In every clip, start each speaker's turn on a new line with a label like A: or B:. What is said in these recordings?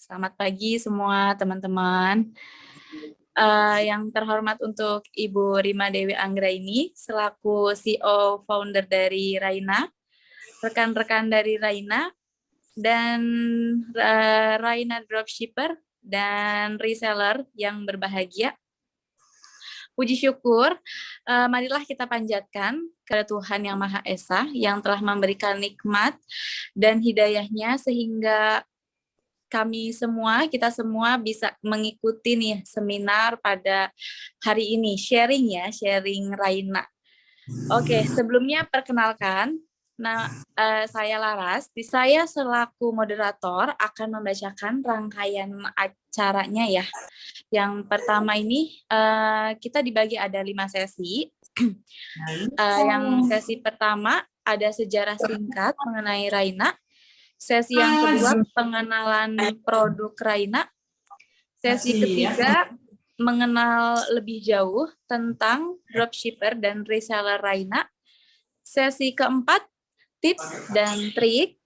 A: Selamat pagi semua teman-teman. Yang terhormat untuk Ibu Rima Dewi Anggraini selaku CEO founder dari Raina, rekan-rekan dari Raina, dan Raina Dropshipper dan reseller yang berbahagia. Puji syukur, marilah kita panjatkan kepada Tuhan Yang Maha Esa yang telah memberikan nikmat dan hidayahnya sehingga kita semua bisa mengikuti nih seminar pada hari ini, sharing Raina. Oke, sebelumnya perkenalkan, saya Laras, saya selaku moderator akan membacakan rangkaian acaranya ya. Yang pertama ini kita dibagi ada 5 sesi. Yang sesi pertama ada sejarah singkat mengenai Raina. Sesi yang kedua pengenalan produk Raina. Sesi ketiga mengenal lebih jauh tentang dropshipper dan reseller Raina. Sesi keempat tips dan trik.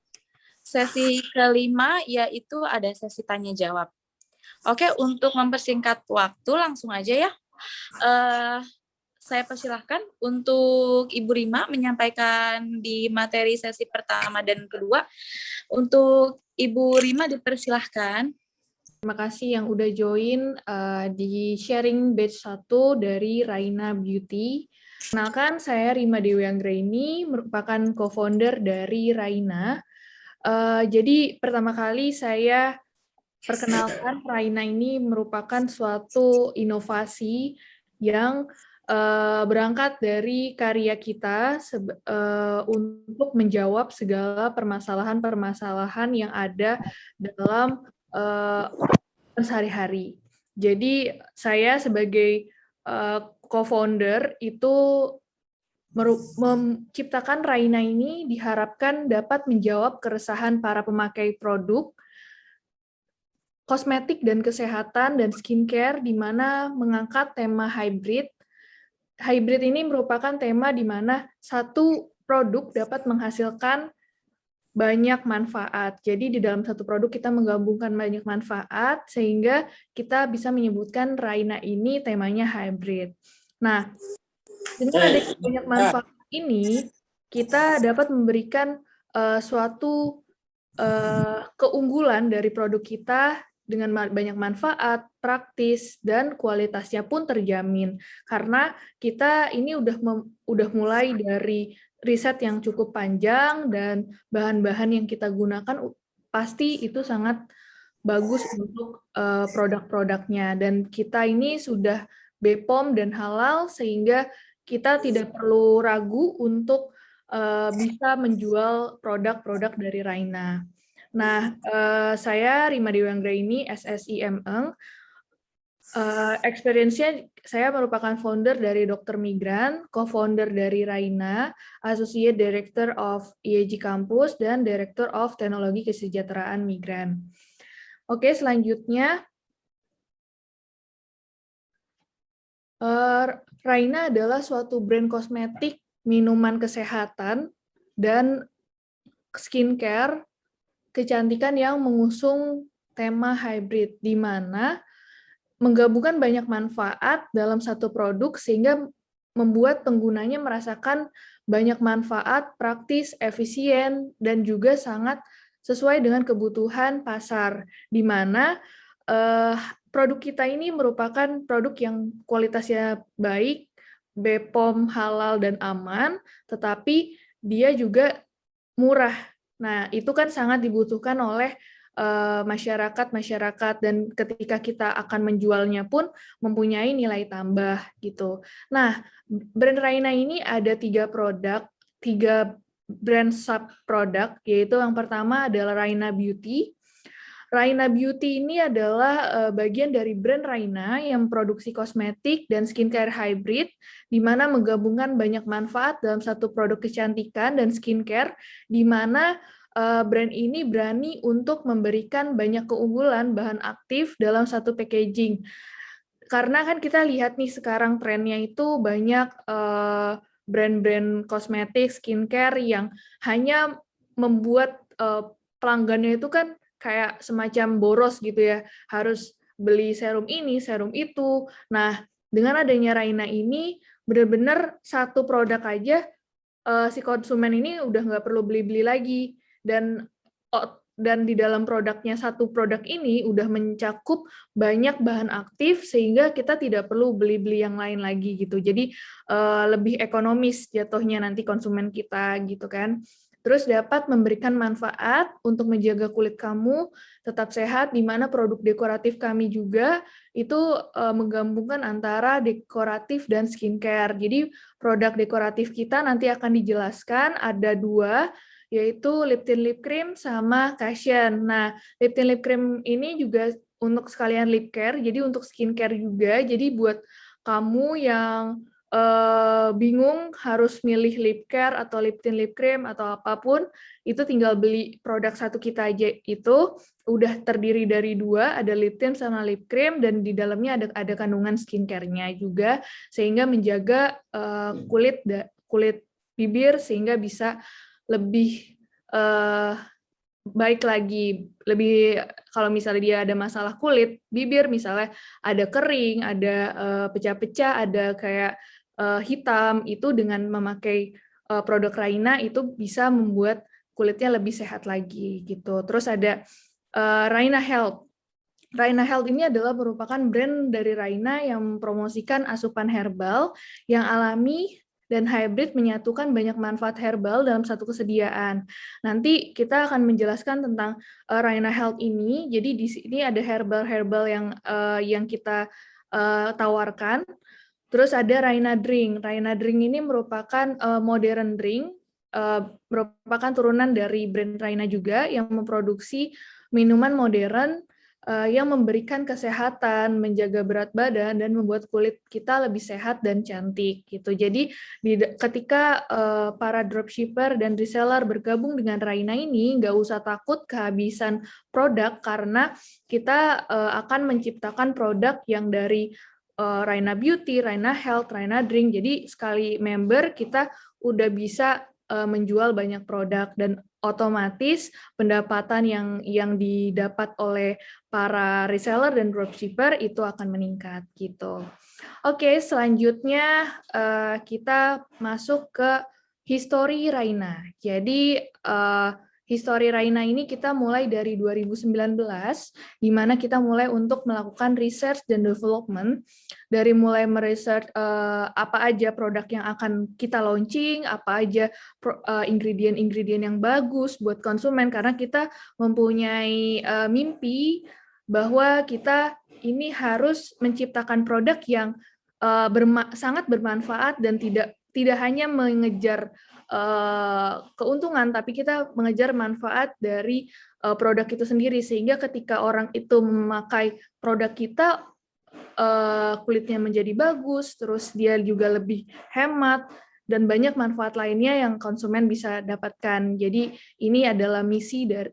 A: Sesi kelima yaitu ada sesi tanya jawab. Oke, untuk mempersingkat waktu langsung aja ya. Saya persilahkan untuk Ibu Rima menyampaikan di materi sesi pertama dan kedua. Untuk Ibu Rima dipersilahkan.
B: Terima kasih yang udah join di sharing batch 1 dari Raina Beauty. Kenalkan, saya Rima Dewi Anggraini, merupakan co-founder dari Raina. Jadi pertama kali saya perkenalkan, Raina ini merupakan suatu inovasi yang berangkat dari karya kita untuk menjawab segala permasalahan-permasalahan yang ada dalam sehari-hari. Jadi saya sebagai co-founder itu menciptakan Raina ini diharapkan dapat menjawab keresahan para pemakai produk kosmetik dan kesehatan dan skincare, di mana mengangkat tema hybrid. Hybrid ini merupakan tema di mana satu produk dapat menghasilkan banyak manfaat. Jadi di dalam satu produk kita menggabungkan banyak manfaat, sehingga kita bisa menyebutkan Raina ini temanya hybrid. Nah, dengan adanya banyak manfaat ini, kita dapat memberikan suatu keunggulan dari produk kita dengan banyak manfaat, praktis, dan kualitasnya pun terjamin. Karena kita ini udah mulai dari riset yang cukup panjang dan bahan-bahan yang kita gunakan pasti itu sangat bagus untuk produk-produknya. Dan kita ini sudah BPOM dan halal sehingga kita tidak perlu ragu untuk bisa menjual produk-produk dari Raina. Nah, saya Rima Dewi Anggraini, SSIMeng. Experience-nya saya merupakan founder dari Dokter Migran, co-founder dari Raina, Associate Director of IEG Campus, dan Director of Teknologi Kesejahteraan Migran. Oke, selanjutnya. Raina adalah suatu brand kosmetik, minuman kesehatan, dan skincare kecantikan yang mengusung tema hybrid, di mana menggabungkan banyak manfaat dalam satu produk sehingga membuat penggunanya merasakan banyak manfaat, praktis, efisien, dan juga sangat sesuai dengan kebutuhan pasar, di mana produk kita ini merupakan produk yang kualitasnya baik, BPOM, halal, dan aman, tetapi dia juga murah. Nah, itu kan sangat dibutuhkan oleh masyarakat, dan ketika kita akan menjualnya pun mempunyai nilai tambah gitu. Nah, brand Raina ini ada 3 brand sub produk, yaitu yang pertama adalah Raina Beauty. Raina Beauty ini adalah bagian dari brand Raina yang produksi kosmetik dan skincare hybrid, di mana menggabungkan banyak manfaat dalam satu produk kecantikan dan skincare, di mana brand ini berani untuk memberikan banyak keunggulan bahan aktif dalam satu packaging. Karena kan kita lihat nih sekarang trennya itu banyak brand-brand kosmetik, skincare yang hanya membuat pelanggannya itu kan kayak semacam boros gitu ya, harus beli serum ini, serum itu. Nah, dengan adanya Raina ini, benar-benar satu produk aja si konsumen ini udah nggak perlu beli-beli lagi. Dan di dalam produknya, satu produk ini udah mencakup banyak bahan aktif sehingga kita tidak perlu beli-beli yang lain lagi gitu. Jadi lebih ekonomis jatuhnya nanti konsumen kita gitu kan. Terus dapat memberikan manfaat untuk menjaga kulit kamu tetap sehat, di mana produk dekoratif kami juga itu menggabungkan antara dekoratif dan skincare. Jadi produk dekoratif kita nanti akan dijelaskan ada 2, yaitu lip tint lip cream sama cushion. Nah, lip tint lip cream ini juga untuk sekalian lip care, jadi untuk skincare juga. Jadi buat kamu yang bingung harus milih lip care atau lip tint lip cream atau apapun, itu tinggal beli produk satu kita aja, itu udah terdiri dari 2, ada lip tint sama lip cream, dan di dalamnya ada kandungan skincare-nya juga, sehingga menjaga kulit bibir sehingga bisa lebih baik lagi. Lebih, kalau misalnya dia ada masalah kulit bibir, misalnya ada kering, ada pecah-pecah, ada kayak hitam, itu dengan memakai produk Raina itu bisa membuat kulitnya lebih sehat lagi gitu. Terus ada Raina Health. Raina Health ini adalah merupakan brand dari Raina yang mempromosikan asupan herbal yang alami dan hybrid, menyatukan banyak manfaat herbal dalam satu kesediaan. Nanti kita akan menjelaskan tentang Raina Health ini. Jadi di sini ada herbal-herbal yang kita tawarkan. Terus ada Raina Drink. Raina Drink ini merupakan modern drink, merupakan turunan dari brand Raina juga yang memproduksi minuman modern yang memberikan kesehatan, menjaga berat badan, dan membuat kulit kita lebih sehat dan cantik gitu. Jadi ketika para dropshipper dan reseller bergabung dengan Raina ini, nggak usah takut kehabisan produk, karena kita akan menciptakan produk yang dari Raina Beauty, Raina Health, Raina Drink. Jadi sekali member kita udah bisa menjual banyak produk, dan otomatis pendapatan yang didapat oleh para reseller dan dropshipper itu akan meningkat gitu. Oke, selanjutnya kita masuk ke history Raina. Jadi history Raina ini kita mulai dari 2019, di mana kita mulai untuk melakukan research dan development, dari mulai meresearch apa aja produk yang akan kita launching, apa aja ingredient-ingredient yang bagus buat konsumen, karena kita mempunyai mimpi bahwa kita ini harus menciptakan produk yang sangat bermanfaat dan tidak hanya mengejar keuntungan, tapi kita mengejar manfaat dari produk itu sendiri, sehingga ketika orang itu memakai produk kita, kulitnya menjadi bagus, terus dia juga lebih hemat, dan banyak manfaat lainnya yang konsumen bisa dapatkan. Jadi ini adalah misi dan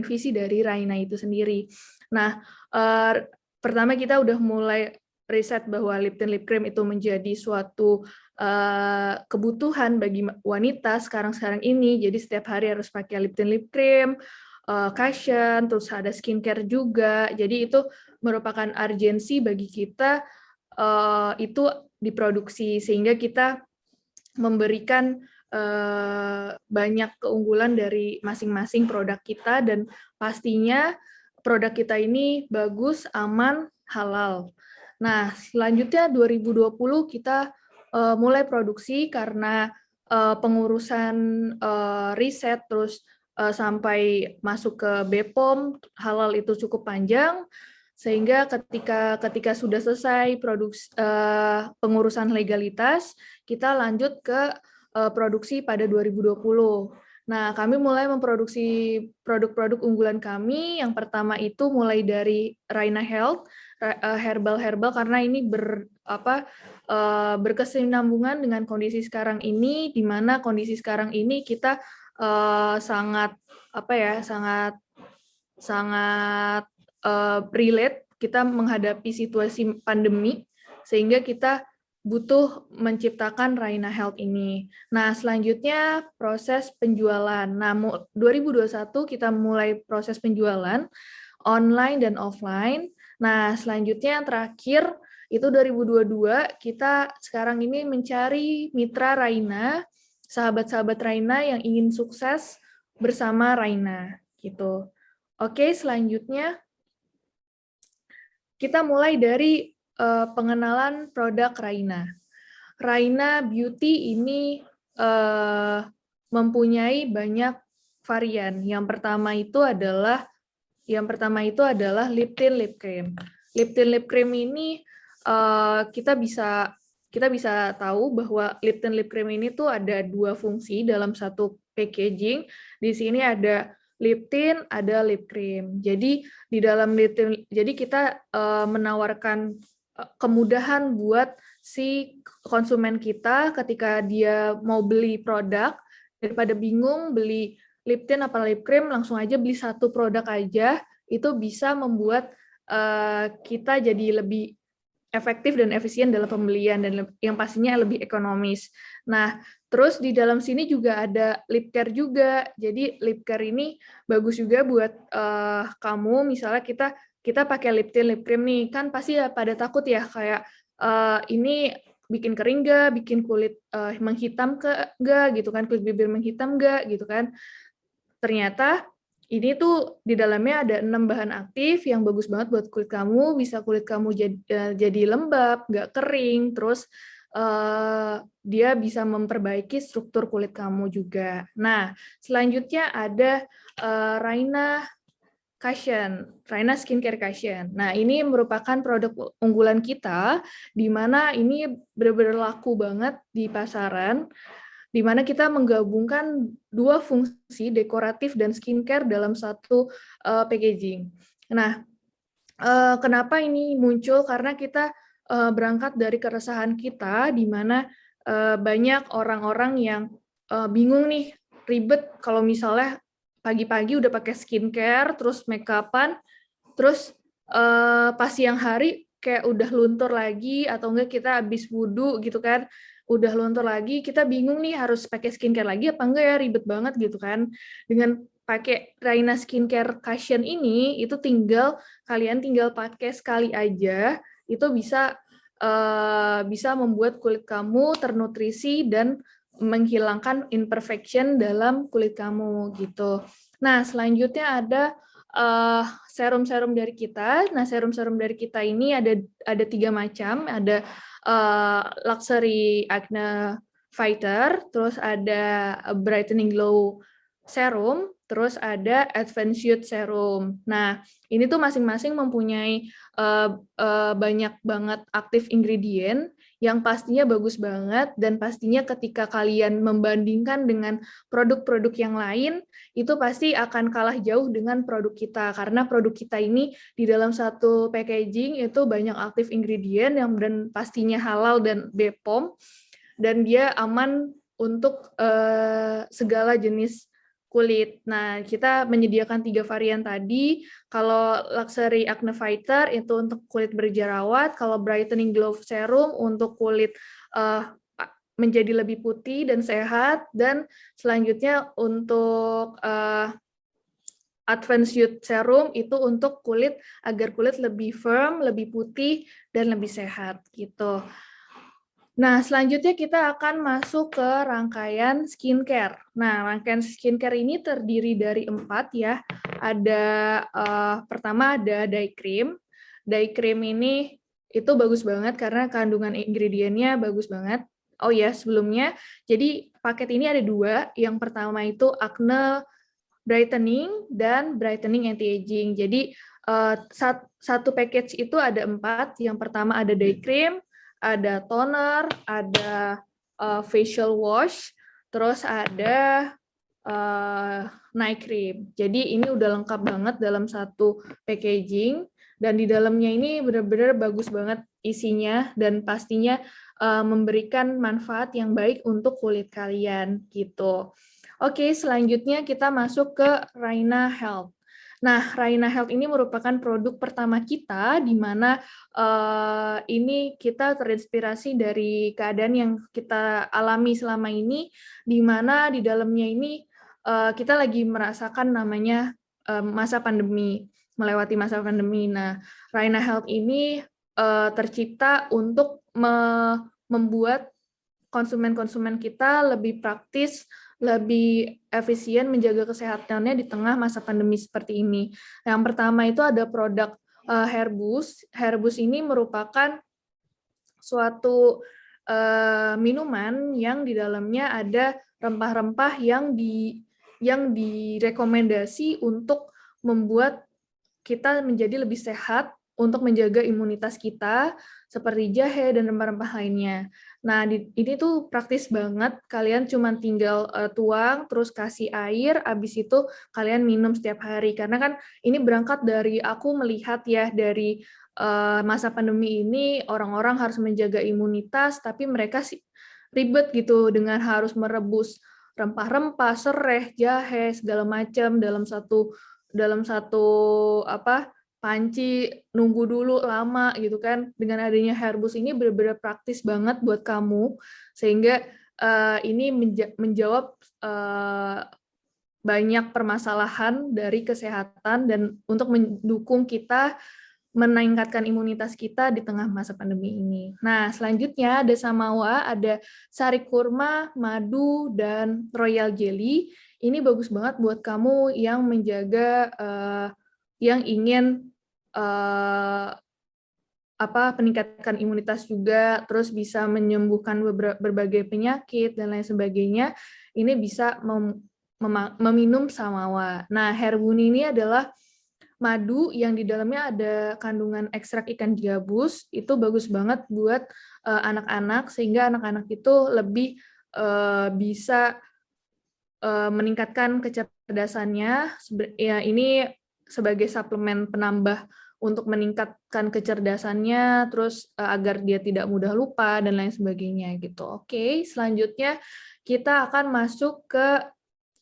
B: visi dari Raina itu sendiri. Nah, pertama kita udah mulai riset bahwa lip tint lip cream itu menjadi suatu kebutuhan bagi wanita sekarang ini. Jadi setiap hari harus pakai lip tint lip cream, cushion, terus ada skincare juga. Jadi itu merupakan urgensi bagi kita itu diproduksi, sehingga kita memberikan banyak keunggulan dari masing-masing produk kita, dan pastinya produk kita ini bagus, aman, halal. Nah, selanjutnya 2020 kita mulai produksi, karena pengurusan riset terus sampai masuk ke BPOM halal itu cukup panjang, sehingga ketika sudah selesai pengurusan legalitas, kita lanjut ke produksi pada 2020. Nah, kami mulai memproduksi produk-produk unggulan kami. Yang pertama itu mulai dari Raina Health, herbal-herbal, karena ini berkesinambungan dengan kondisi sekarang ini, di mana kondisi sekarang ini kita sangat relate, kita menghadapi situasi pandemi, sehingga kita butuh menciptakan Raina Health ini. Nah, selanjutnya proses penjualan. Nah, 2021 kita mulai proses penjualan online dan offline. Nah, selanjutnya yang terakhir itu 2022 kita sekarang ini mencari mitra Raina, sahabat-sahabat Raina yang ingin sukses bersama Raina gitu. Oke, selanjutnya kita mulai dari pengenalan produk Raina. Raina Beauty ini mempunyai banyak varian. Yang pertama itu adalah lip tint lip cream. Lip tint lip cream ini kita bisa tahu bahwa lip tint lip cream ini tuh ada dua fungsi dalam satu packaging. Di sini ada lip tint, ada lip cream. Jadi di dalam lip tint, jadi kita menawarkan kemudahan buat si konsumen kita ketika dia mau beli produk, daripada bingung beli lip tint apa lip cream, langsung aja beli satu produk aja, itu bisa membuat kita jadi lebih efektif dan efisien dalam pembelian dan yang pastinya lebih ekonomis. Nah, terus di dalam sini juga ada lip care juga. Jadi lip care ini bagus juga buat kamu. Misalnya kita pakai lip tint, lip cream nih, kan pasti ya pada takut ya kayak ini bikin kering nggak, bikin kulit menghitam nggak gitu kan, kulit bibir menghitam nggak gitu kan. Ternyata ini tuh di dalamnya ada 6 bahan aktif yang bagus banget buat kulit kamu, bisa kulit kamu jadi lembab, nggak kering, terus dia bisa memperbaiki struktur kulit kamu juga. Nah, selanjutnya ada Raina Cushion, Raina Skincare Cushion. Nah, ini merupakan produk unggulan kita, di mana ini benar-benar laku banget di pasaran, di mana kita menggabungkan dua fungsi dekoratif dan skincare dalam satu packaging. Nah, kenapa ini muncul? Karena kita berangkat dari keresahan kita, di mana banyak orang-orang yang bingung nih, ribet kalau misalnya pagi-pagi udah pakai skincare, terus make up-an, terus pas siang hari kayak udah luntur lagi, atau enggak kita habis wudhu gitu kan, udah luntur lagi, kita bingung nih harus pakai skincare lagi apa enggak ya, ribet banget gitu kan. Dengan pakai Raina Skincare Cushion ini, itu kalian tinggal pakai sekali aja, itu bisa membuat kulit kamu ternutrisi dan menghilangkan imperfection dalam kulit kamu gitu. Nah, selanjutnya ada serum-serum dari kita. Nah, serum-serum dari kita ini ada 3 macam, ada Luxury Acne Fighter, terus ada Brightening Glow Serum, terus ada Advanced Youth Serum. Nah, ini tuh masing-masing mempunyai banyak banget aktif ingredient yang pastinya bagus banget, dan pastinya ketika kalian membandingkan dengan produk-produk yang lain, itu pasti akan kalah jauh dengan produk kita, karena produk kita ini di dalam satu packaging itu banyak aktif ingredient dan pastinya halal dan BPOM, dan dia aman untuk segala jenis kulit. Nah, kita menyediakan 3 varian tadi. Kalau Luxury Acne Fighter itu untuk kulit berjerawat, kalau Brightening Glow Serum untuk kulit menjadi lebih putih dan sehat, dan selanjutnya untuk Advanced Youth Serum itu untuk kulit agar kulit lebih firm, lebih putih, dan lebih sehat gitu. Nah, selanjutnya kita akan masuk ke rangkaian skincare. Nah, rangkaian skincare ini terdiri dari 4 ya. Ada pertama ada day cream. Day cream ini itu bagus banget karena kandungan ingredientnya bagus banget. Oh ya, sebelumnya, jadi paket ini ada 2. Yang pertama itu acne brightening dan brightening anti-aging. Jadi satu package itu ada 4. Yang pertama ada day cream, ada toner, ada facial wash, terus ada night cream. Jadi ini udah lengkap banget dalam satu packaging, dan di dalamnya ini benar-benar bagus banget isinya, dan pastinya memberikan manfaat yang baik untuk kulit kalian gitu. Oke, selanjutnya kita masuk ke Raina Health. Nah, Raina Health ini merupakan produk pertama kita, di mana ini kita terinspirasi dari keadaan yang kita alami selama ini, di mana di dalamnya ini kita lagi merasakan namanya masa pandemi, melewati masa pandemi. Nah, Raina Health ini tercipta untuk membuat konsumen-konsumen kita lebih praktis, lebih efisien menjaga kesehatannya di tengah masa pandemi seperti ini. Yang pertama itu ada produk Herbus. Herbus ini merupakan suatu minuman yang di dalamnya ada rempah-rempah yang direkomendasi untuk membuat kita menjadi lebih sehat untuk menjaga imunitas kita, seperti jahe dan rempah-rempah lainnya. Nah, ini tuh praktis banget. Kalian cuma tinggal tuang, terus kasih air, habis itu kalian minum setiap hari. Karena kan ini berangkat dari aku melihat ya, dari masa pandemi ini orang-orang harus menjaga imunitas, tapi mereka sih ribet gitu dengan harus merebus rempah-rempah, sereh, jahe, segala macam dalam satu panci, nunggu dulu lama gitu kan. Dengan adanya Herbus ini benar-benar praktis banget buat kamu, sehingga ini menjawab banyak permasalahan dari kesehatan dan untuk mendukung kita meningkatkan imunitas kita di tengah masa pandemi ini. Nah, selanjutnya ada Samawa, ada sari kurma, madu, dan royal jelly. Ini bagus banget buat kamu yang menjaga, yang ingin meningkatkan imunitas juga, terus bisa menyembuhkan berbagai penyakit dan lain sebagainya. Ini bisa meminum Samawa. Nah, Herbuni ini adalah madu yang di dalamnya ada kandungan ekstrak ikan gabus. Itu bagus banget buat anak-anak, sehingga anak-anak itu lebih bisa meningkatkan kecerdasannya. Ya, ini sebagai suplemen penambah untuk meningkatkan kecerdasannya, terus agar dia tidak mudah lupa dan lain sebagainya gitu. Oke, selanjutnya kita akan masuk ke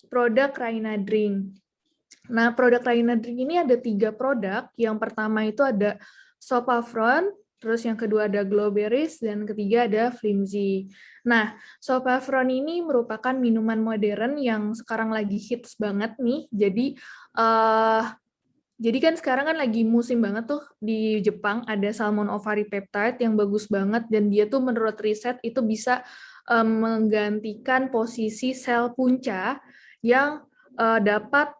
B: produk Raina Drink. Nah, produk Raina Drink ini ada 3 produk. Yang pertama itu ada Sopafron, terus yang kedua ada Glowberries, dan ketiga ada Flimsy. Nah, Sopafron ini merupakan minuman modern yang sekarang lagi hits banget nih. Jadi kan sekarang kan lagi musim banget tuh di Jepang, ada salmon ovary peptide yang bagus banget, dan dia tuh menurut riset itu bisa menggantikan posisi sel punca yang dapat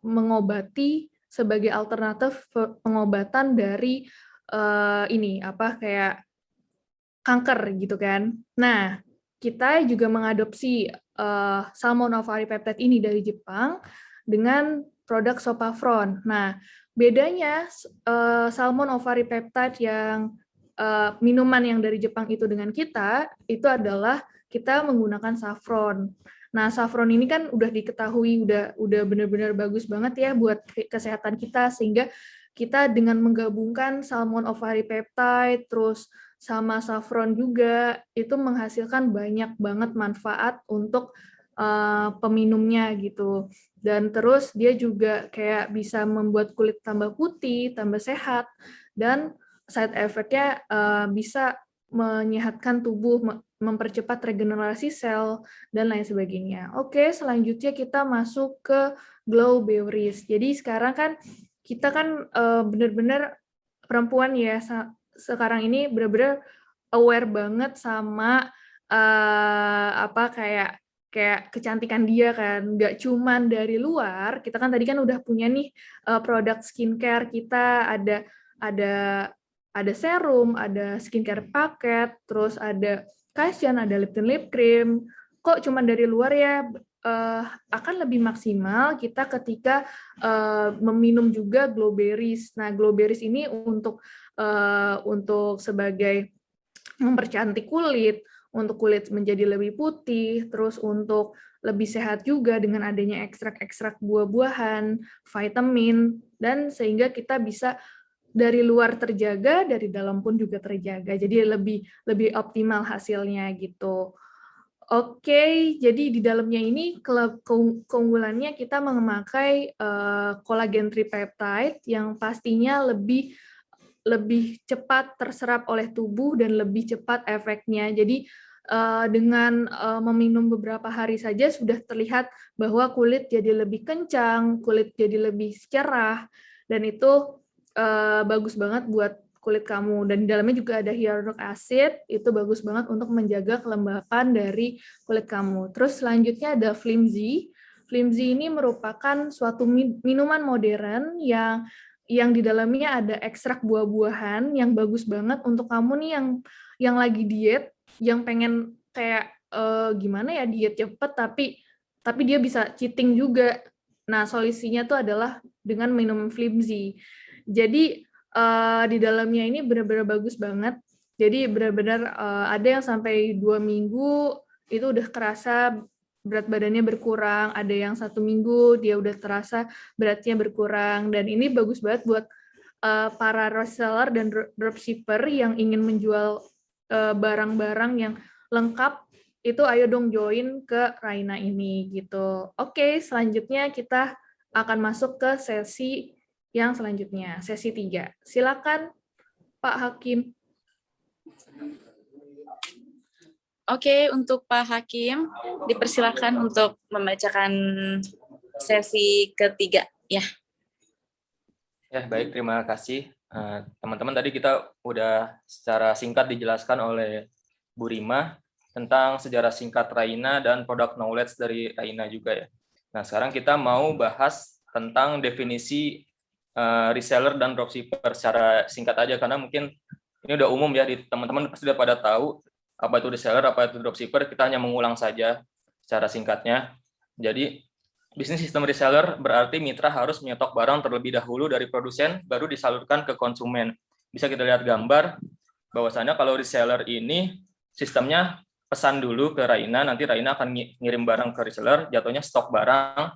B: mengobati sebagai alternatif pengobatan dari kayak kanker gitu kan. Nah, kita juga mengadopsi salmon ovary peptide ini dari Jepang dengan produk Sopafron. Nah, bedanya salmon ovary peptide yang minuman yang dari Jepang itu dengan kita, itu adalah kita menggunakan saffron. Nah, saffron ini kan udah diketahui udah benar-benar bagus banget ya buat kesehatan kita, sehingga kita dengan menggabungkan salmon ovary peptide terus sama saffron juga itu menghasilkan banyak banget manfaat untuk peminumnya gitu. Dan terus dia juga kayak bisa membuat kulit tambah putih, tambah sehat, dan side effect-nya bisa menyehatkan tubuh, mempercepat regenerasi sel, dan lain sebagainya. Oke, selanjutnya kita masuk ke Glowberries. Jadi sekarang kan kita kan benar-benar perempuan ya, sekarang ini benar-benar aware banget sama kayak kecantikan dia kan, nggak cuman dari luar. Kita kan tadi kan udah punya nih produk skincare kita, ada serum, ada skincare paket, terus ada cushion, ada lip tint lip cream. Kok cuman dari luar ya? Akan lebih maksimal kita ketika meminum juga Glowberries. Nah, Glowberries ini untuk sebagai mempercantik kulit, untuk kulit menjadi lebih putih, terus untuk lebih sehat juga dengan adanya ekstrak-ekstrak buah-buahan, vitamin, dan sehingga kita bisa dari luar terjaga, dari dalam pun juga terjaga. Jadi lebih optimal hasilnya gitu. Oke, jadi di dalamnya ini keunggulannya kita memakai collagen tripeptide yang pastinya lebih cepat terserap oleh tubuh dan lebih cepat efeknya. Jadi dengan meminum beberapa hari saja sudah terlihat bahwa kulit jadi lebih kencang, kulit jadi lebih cerah, dan itu bagus banget buat kulit kamu. Dan di dalamnya juga ada hyaluronic acid, itu bagus banget untuk menjaga kelembapan dari kulit kamu. Terus selanjutnya ada Flimsy. Flimsy ini merupakan suatu minuman modern yang di dalamnya ada ekstrak buah-buahan yang bagus banget untuk kamu nih yang lagi diet, yang pengen kayak gimana ya, diet cepet tapi dia bisa cheating juga. Nah, solusinya tuh adalah dengan minum Flimsy. Jadi di dalamnya ini benar-benar bagus banget. Jadi benar-benar ada yang sampai 2 minggu itu udah kerasa berat badannya berkurang, ada yang 1 minggu dia udah terasa beratnya berkurang, dan ini bagus banget buat para reseller dan dropshipper yang ingin menjual barang-barang yang lengkap. Itu ayo dong join ke Raina ini gitu. Oke, selanjutnya kita akan masuk ke sesi yang selanjutnya, sesi 3. Silakan Pak Hakim.
A: Oke, untuk Pak Hakim, dipersilakan untuk membacakan sesi ketiga. Ya.
C: Ya, baik, terima kasih. Teman-teman, tadi kita udah secara singkat dijelaskan oleh Bu Rima tentang sejarah singkat Raina dan product knowledge dari Raina juga ya. Nah, sekarang kita mau bahas tentang definisi reseller dan dropshipper secara singkat aja, karena mungkin ini udah umum ya, di teman-teman pasti udah pada tahu apa itu reseller, apa itu dropshipper. Kita hanya mengulang saja secara singkatnya. Jadi bisnis sistem reseller berarti mitra harus menyetok barang terlebih dahulu dari produsen, baru disalurkan ke konsumen. Bisa kita lihat gambar bahwasanya kalau reseller ini sistemnya pesan dulu ke Raina, nanti Raina akan ngirim barang ke reseller, jatuhnya stok barang,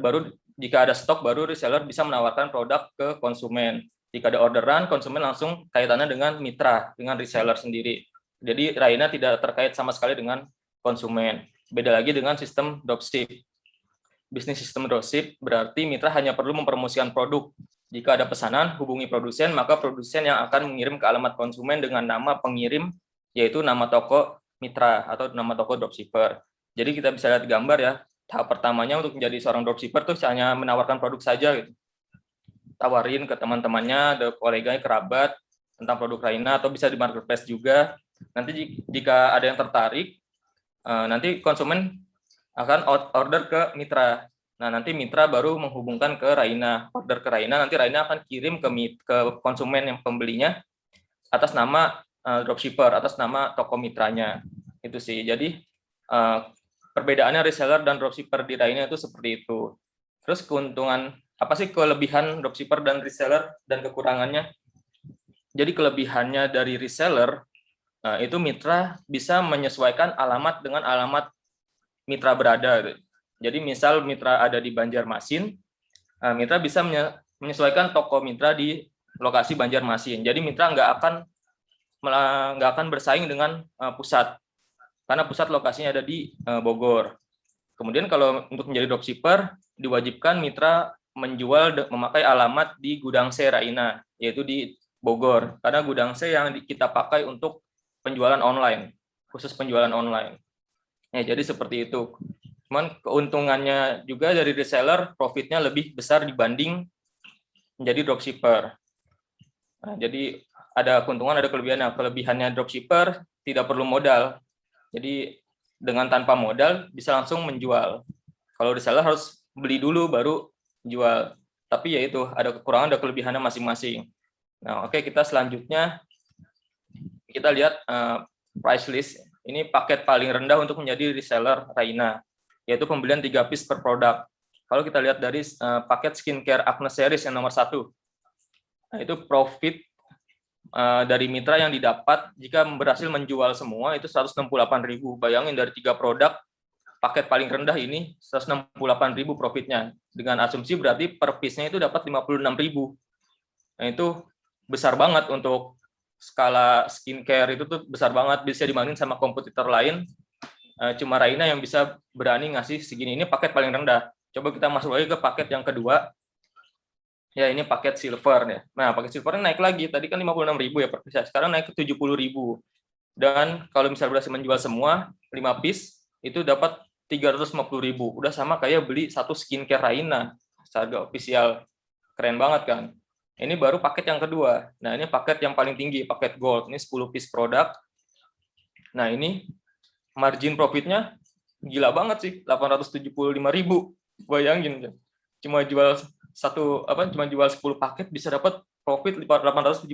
C: baru jika ada stok baru reseller bisa menawarkan produk ke konsumen. Jika ada orderan, konsumen langsung kaitannya dengan mitra, dengan reseller sendiri. Jadi Raina tidak terkait sama sekali dengan konsumen. Beda lagi dengan sistem dropship. Bisnis sistem dropship berarti mitra hanya perlu mempromosikan produk. Jika ada pesanan, hubungi produsen, maka produsen yang akan mengirim ke alamat konsumen dengan nama pengirim, yaitu nama toko mitra atau nama toko dropshipper. Jadi kita bisa lihat gambar ya, tahap pertamanya untuk menjadi seorang dropshipper tuh hanya menawarkan produk saja gitu. Tawarin ke teman-temannya, ada koleganya, kerabat tentang produk Raina, atau bisa di marketplace juga. Nanti jika ada yang tertarik, nanti konsumen akan order ke mitra. Nah, nanti mitra baru menghubungkan ke Raina, order ke Raina, nanti Raina akan kirim ke konsumen yang pembelinya atas nama dropshipper, atas nama toko mitranya. Itu sih. Jadi perbedaannya reseller dan dropshipper di Raina itu seperti itu. Terus keuntungan, apa sih kelebihan dropshipper dan reseller dan kekurangannya? Jadi kelebihannya dari reseller, itu mitra bisa menyesuaikan alamat dengan alamat mitra berada. Jadi misal mitra ada di Banjarmasin, mitra bisa menyesuaikan toko mitra di lokasi Banjarmasin. Jadi mitra nggak akan bersaing dengan pusat, karena pusat lokasinya ada di Bogor. Kemudian kalau untuk menjadi dropshipper, diwajibkan mitra memakai alamat di Gudang C Raina, yaitu di Bogor, karena Gudang C yang kita pakai untuk penjualan online, khusus penjualan online. Ya, jadi seperti itu. Cuman keuntungannya juga dari reseller, profitnya lebih besar dibanding menjadi dropshipper. Nah, jadi ada keuntungan, ada kelebihannya. Kelebihannya dropshipper tidak perlu modal. Jadi dengan tanpa modal bisa langsung menjual. Kalau reseller harus beli dulu baru jual. Tapi ya itu, ada kekurangan, ada kelebihannya masing-masing. Nah, oke, kita selanjutnya kita lihat price list. Ini paket paling rendah untuk menjadi reseller Raina, yaitu pembelian 3 piece per produk. Kalau kita lihat dari paket skincare Acne Series yang nomor 1, nah itu profit dari mitra yang didapat jika berhasil menjual semua itu 168.000. Bayangin dari 3 produk, paket paling rendah ini 168.000 profitnya. Dengan asumsi berarti per piece-nya itu dapat 56.000. Nah itu besar banget untuk skala skincare, itu tuh besar banget, bisa dibandingin sama kompetitor lain. cuma Raina yang bisa berani ngasih segini. Ini paket paling rendah. Coba kita masuk lagi ke paket yang kedua. Ya, ini paket silver ya. Nah, paket silvernya naik lagi. Tadi kan 56.000 ya per piece. Sekarang naik ke 70.000. Dan kalau misalnya berhasil menjual semua 5 piece itu dapat 350.000. Udah sama kayak beli satu skincare Raina. Harga official. Keren banget kan? Ini baru paket yang kedua. Nah, ini paket yang paling tinggi, paket gold. Ini 10 piece produk. Nah, ini margin profitnya gila banget sih, 875.000. Bayangin, cuma jual 10 paket bisa dapat profit 875.000.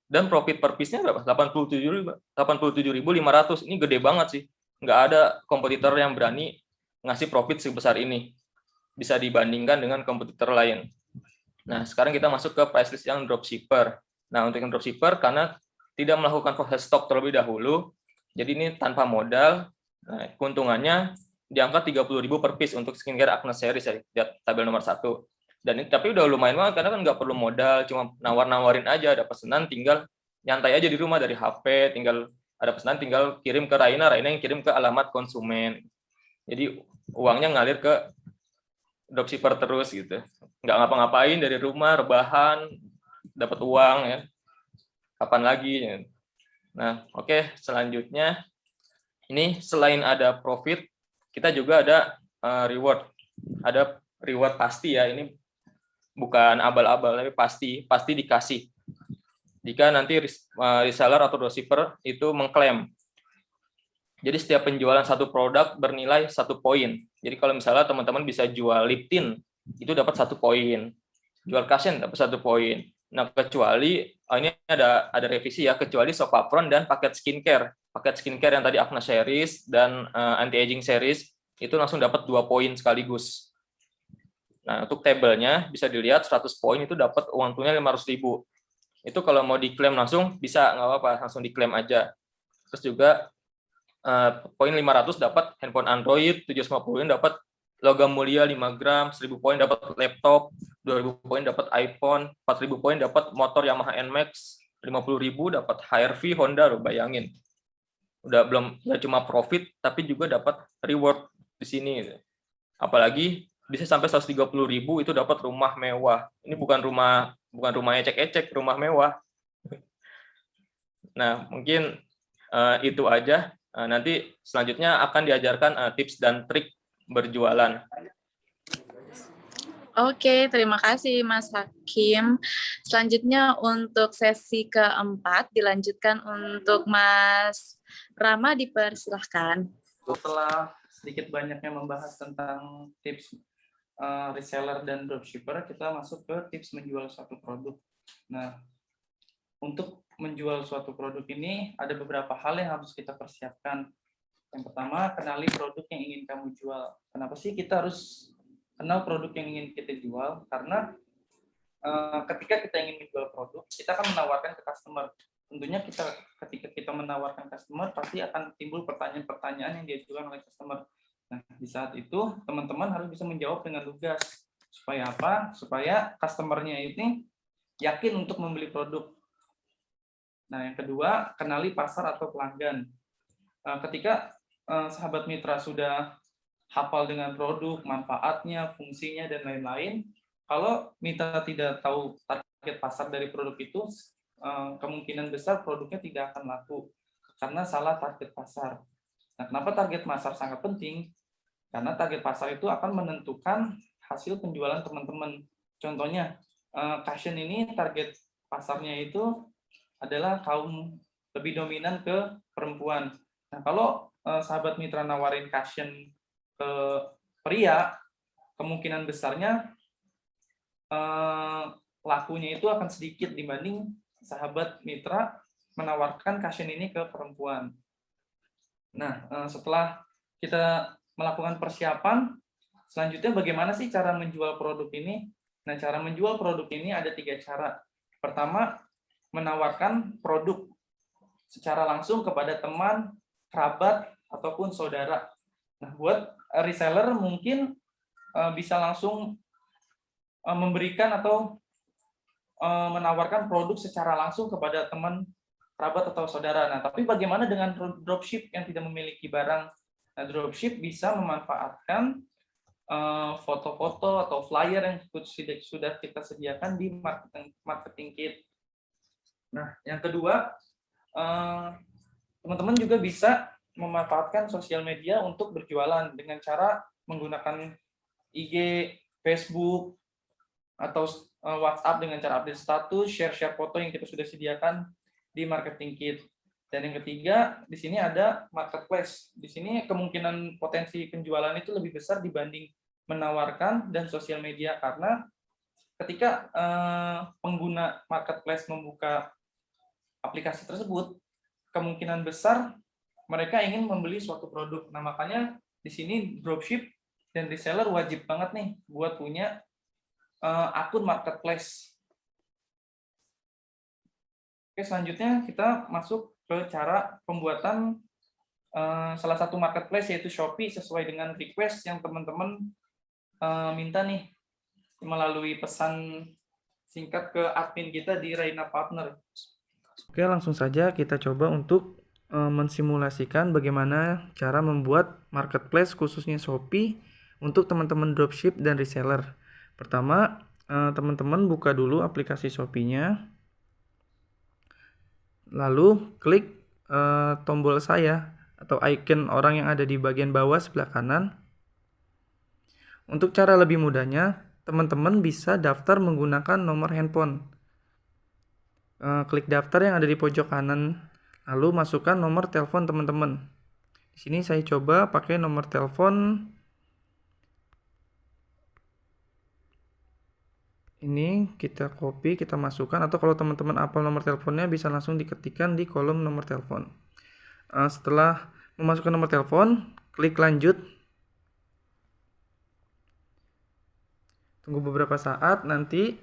C: Dan profit per piece-nya berapa? 87.500. Ini gede banget sih. Nggak ada kompetitor yang berani ngasih profit sebesar ini. Bisa dibandingkan dengan kompetitor lain. Nah, sekarang kita masuk ke price list yang dropshipper. Nah, untuk yang dropshipper, karena tidak melakukan proses stok terlebih dahulu, jadi ini tanpa modal. Nah, keuntungannya di angka 30.000 per piece untuk skincare Acne series ya, lihat tabel nomor 1. Dan ini tapi udah lumayan banget, karena kan nggak perlu modal, cuma nawar-nawarin aja, ada pesanan tinggal nyantai aja di rumah dari HP, tinggal ada pesanan tinggal kirim ke Raina yang kirim ke alamat konsumen. Jadi uangnya ngalir ke dropshipper terus gitu. Nggak ngapa-ngapain dari rumah, rebahan, dapat uang ya. Kapan lagi? Ya. Nah, oke, selanjutnya ini selain ada profit, kita juga ada reward. Ada reward pasti ya, ini bukan abal-abal tapi pasti dikasih. Jika nanti reseller atau dropshipper itu mengklaim. Jadi setiap penjualan satu produk bernilai 1 poin. Jadi kalau misalnya teman-teman bisa jual lip tint, itu dapat 1 poin. Jual cushion dapat 1 poin. Nah, kecuali ini ada revisi ya, kecuali Sopapron dan paket skincare. Paket skincare yang tadi Acne series dan anti-aging series itu langsung dapat 2 poin sekaligus. Nah, untuk tabelnya bisa dilihat 100 poin itu dapat uang tunai 500.000. Itu kalau mau diklaim langsung bisa, nggak apa-apa, langsung diklaim aja. Terus juga poin 500 dapat handphone Android, 750 poin dapat logam mulia 5 gram, 1.000 poin dapat laptop, 2.000 poin dapat iPhone, 4.000 poin dapat motor Yamaha NMAX, 50.000 dapat HRV Honda, lo bayangin. Udah belum ya cuma profit tapi juga dapat reward di sini. Apalagi bisa sampai 130.000 itu dapat rumah mewah. Ini bukan rumah ecek-ecek, rumah mewah. Nah, mungkin itu aja. Nanti selanjutnya akan diajarkan tips dan trik berjualan.
A: Oke, terima kasih Mas Hakim. Selanjutnya untuk sesi keempat dilanjutkan untuk Mas Rama, dipersilahkan.
D: Setelah sedikit banyaknya membahas tentang tips reseller dan dropshipper, kita masuk ke tips menjual suatu produk. Nah, untuk menjual suatu produk ini ada beberapa hal yang harus kita persiapkan. Yang pertama, kenali produk yang ingin kamu jual. Kenapa sih kita harus kenal produk yang ingin kita jual? Karena ketika kita ingin menjual produk, kita akan menawarkan ke customer. Tentunya ketika kita menawarkan customer, pasti akan timbul pertanyaan-pertanyaan yang diajukan oleh customer. Nah, di saat itu teman-teman harus bisa menjawab dengan lugas. Supaya apa? Supaya customer-nya ini yakin untuk membeli produk. Nah, yang kedua, kenali pasar atau pelanggan. Ketika sahabat mitra sudah hafal dengan produk, manfaatnya, fungsinya, dan lain-lain, kalau mitra tidak tahu target pasar dari produk itu, kemungkinan besar produknya tidak akan laku karena salah target pasar. Nah, kenapa target pasar sangat penting? Karena target pasar itu akan menentukan hasil penjualan teman-teman. Contohnya, cushion ini target pasarnya itu adalah kaum lebih dominan ke perempuan. Nah, kalau sahabat mitra nawarin cushion ke pria, kemungkinan besarnya lakunya itu akan sedikit dibanding sahabat mitra menawarkan cushion ini ke perempuan. Nah, setelah kita melakukan persiapan, selanjutnya bagaimana sih cara menjual produk ini? Nah, cara menjual produk ini ada 3 cara. Pertama, menawarkan produk secara langsung kepada teman, kerabat, ataupun saudara. Nah, buat reseller mungkin bisa langsung memberikan atau menawarkan produk secara langsung kepada teman kerabat atau saudara. Nah, tapi bagaimana dengan dropship yang tidak memiliki barang? Nah, dropship bisa memanfaatkan foto-foto atau flyer yang sudah kita sediakan di marketing kit. Nah, yang kedua, teman-teman juga bisa memanfaatkan sosial media untuk berjualan dengan cara menggunakan IG, Facebook, atau WhatsApp dengan cara update status, share foto yang kita sudah sediakan di marketing kit. Dan yang ketiga, di sini ada marketplace. Di sini kemungkinan potensi penjualan itu lebih besar dibanding menawarkan dan sosial media, karena ketika pengguna marketplace membuka aplikasi tersebut, kemungkinan besar mereka ingin membeli suatu produk. Nah, makanya di sini dropship dan reseller wajib banget nih buat punya akun marketplace. Oke, selanjutnya kita masuk ke cara pembuatan salah satu marketplace, yaitu Shopee, sesuai dengan request yang teman-teman minta nih melalui pesan singkat ke admin kita di Raina Partner.
E: Oke, langsung saja kita coba untuk mensimulasikan bagaimana cara membuat marketplace khususnya Shopee untuk teman-teman dropship dan reseller. Pertama, teman-teman buka dulu aplikasi Shopee-nya. Lalu klik tombol saya atau icon orang yang ada di bagian bawah sebelah kanan. Untuk cara lebih mudahnya, teman-teman bisa daftar menggunakan nomor handphone. Klik daftar yang ada di pojok kanan, lalu masukkan nomor telepon teman-teman. Di sini saya coba pakai nomor telepon ini, kita copy, kita masukkan, atau kalau teman-teman hafal nomor teleponnya bisa langsung diketikkan di kolom nomor telepon. Setelah memasukkan nomor telepon, klik lanjut. Tunggu beberapa saat, nanti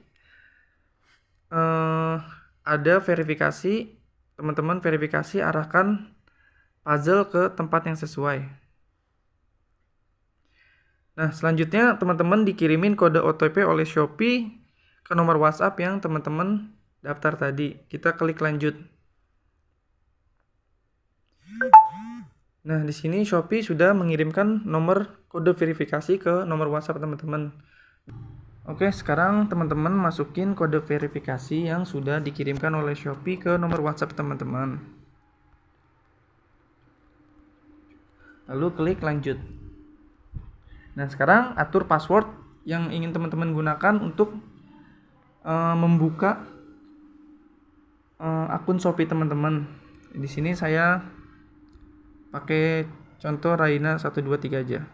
E: ada verifikasi. Teman-teman verifikasi, arahkan puzzle ke tempat yang sesuai. Nah, selanjutnya teman-teman dikirimin kode OTP oleh Shopee ke nomor WhatsApp yang teman-teman daftar tadi. Kita klik lanjut. Nah, di sini Shopee sudah mengirimkan nomor kode verifikasi ke nomor WhatsApp teman-teman. Oke, sekarang teman-teman masukin kode verifikasi yang sudah dikirimkan oleh Shopee ke nomor WhatsApp teman-teman. Lalu klik lanjut. Nah, sekarang atur password yang ingin teman-teman gunakan untuk membuka akun Shopee teman-teman. Di sini saya pakai contoh Raina 123 aja.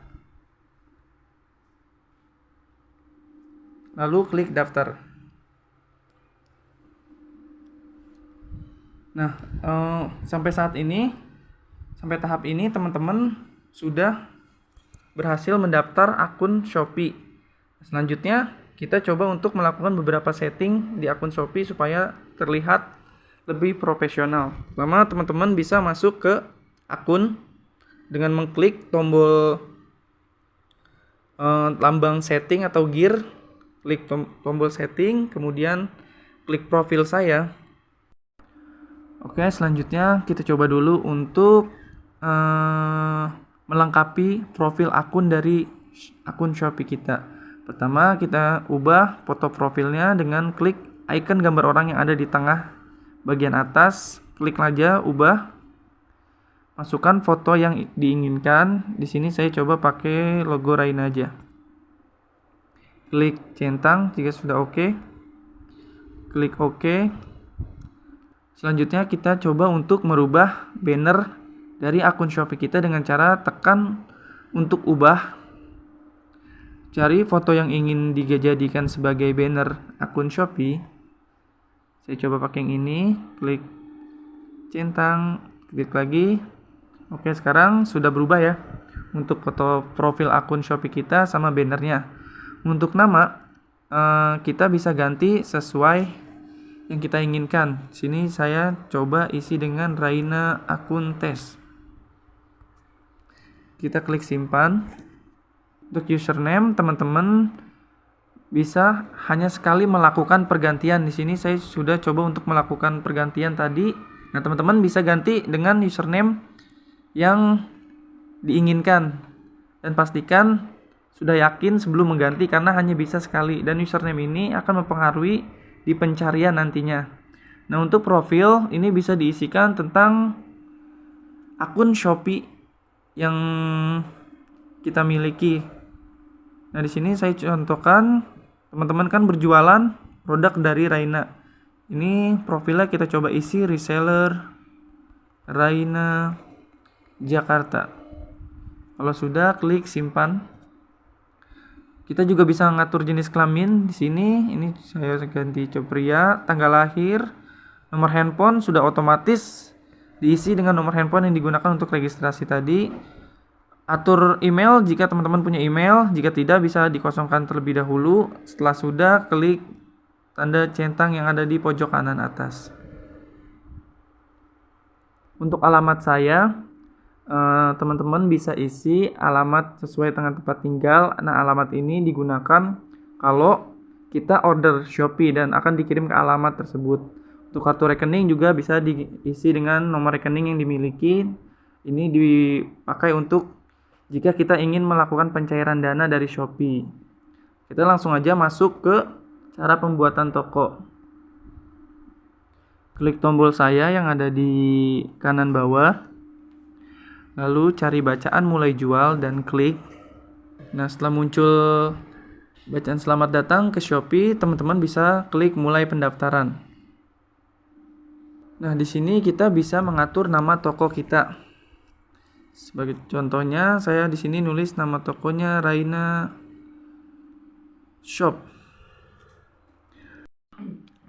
E: Lalu klik daftar. Nah, sampai tahap ini teman-teman sudah berhasil mendaftar akun Shopee. Selanjutnya kita coba untuk melakukan beberapa setting di akun Shopee supaya terlihat lebih profesional. Pertama, teman-teman bisa masuk ke akun dengan mengklik tombol lambang setting atau gear. Klik tombol setting, kemudian klik profil saya. Oke, selanjutnya kita coba dulu untuk melengkapi profil akun dari akun Shopee kita. Pertama, kita ubah foto profilnya dengan klik icon gambar orang yang ada di tengah bagian atas. Klik aja, ubah. Masukkan foto yang diinginkan. Di sini saya coba pakai logo Raina aja. Klik centang jika sudah oke. Klik OK. Selanjutnya kita coba untuk merubah banner dari akun Shopee kita dengan cara tekan untuk ubah. Cari foto yang ingin dijadikan sebagai banner akun Shopee. Saya coba pakai yang ini. Klik centang, klik lagi. Oke, sekarang sudah berubah ya untuk foto profil akun Shopee kita sama bannernya. Untuk nama, kita bisa ganti sesuai yang kita inginkan. Sini saya coba isi dengan Raina akun tes. Kita klik simpan. Untuk username, teman-teman bisa hanya sekali melakukan pergantian. Di sini saya sudah coba untuk melakukan pergantian tadi Nah, teman-teman bisa ganti dengan username yang diinginkan dan pastikan sudah yakin sebelum mengganti karena hanya bisa sekali dan username ini akan mempengaruhi di pencarian nantinya. Nah, untuk profil ini bisa diisikan tentang akun Shopee yang kita miliki. Nah, di sini saya contohkan, teman-teman kan berjualan produk dari Raina. Ini profilnya kita coba isi reseller Raina Jakarta. Kalau sudah, klik simpan. Kita juga bisa ngatur jenis kelamin di sini. Ini saya ganti pria, tanggal lahir, nomor handphone sudah otomatis diisi dengan nomor handphone yang digunakan untuk registrasi tadi. Atur email jika teman-teman punya email, jika tidak bisa dikosongkan terlebih dahulu. Setelah sudah, klik tanda centang yang ada di pojok kanan atas. Untuk alamat saya, teman-teman bisa isi alamat sesuai dengan tempat tinggal. Nah, alamat ini digunakan kalau kita order Shopee dan akan dikirim ke alamat tersebut. Untuk kartu rekening juga bisa diisi dengan nomor rekening yang dimiliki. Ini dipakai untuk jika kita ingin melakukan pencairan dana dari Shopee. Kita langsung aja masuk ke cara pembuatan toko. Klik tombol saya yang ada di kanan bawah. Lalu cari bacaan mulai jual dan klik. Nah, setelah muncul bacaan selamat datang ke Shopee, teman-teman bisa klik mulai pendaftaran. Nah, di sini kita bisa mengatur nama toko kita. Sebagai contohnya, saya di sini nulis nama tokonya Raina Shop.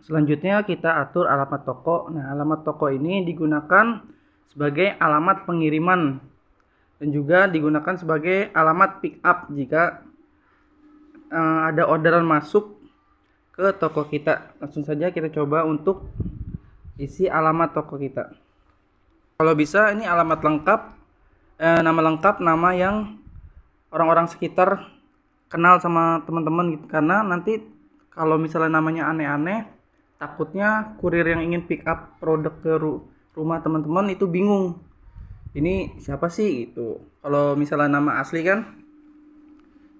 E: Selanjutnya kita atur alamat toko. Nah, alamat toko ini digunakan sebagai alamat pengiriman dan juga digunakan sebagai alamat pick up jika ada orderan masuk ke toko kita. Langsung saja kita coba untuk isi alamat toko kita. Kalau bisa ini alamat lengkap, nama lengkap, nama yang orang-orang sekitar kenal sama teman-teman gitu. Karena nanti kalau misalnya namanya aneh-aneh, takutnya kurir yang ingin pick up produk ke rumah teman-teman itu bingung. Ini siapa sih gitu. Kalau misalnya nama asli kan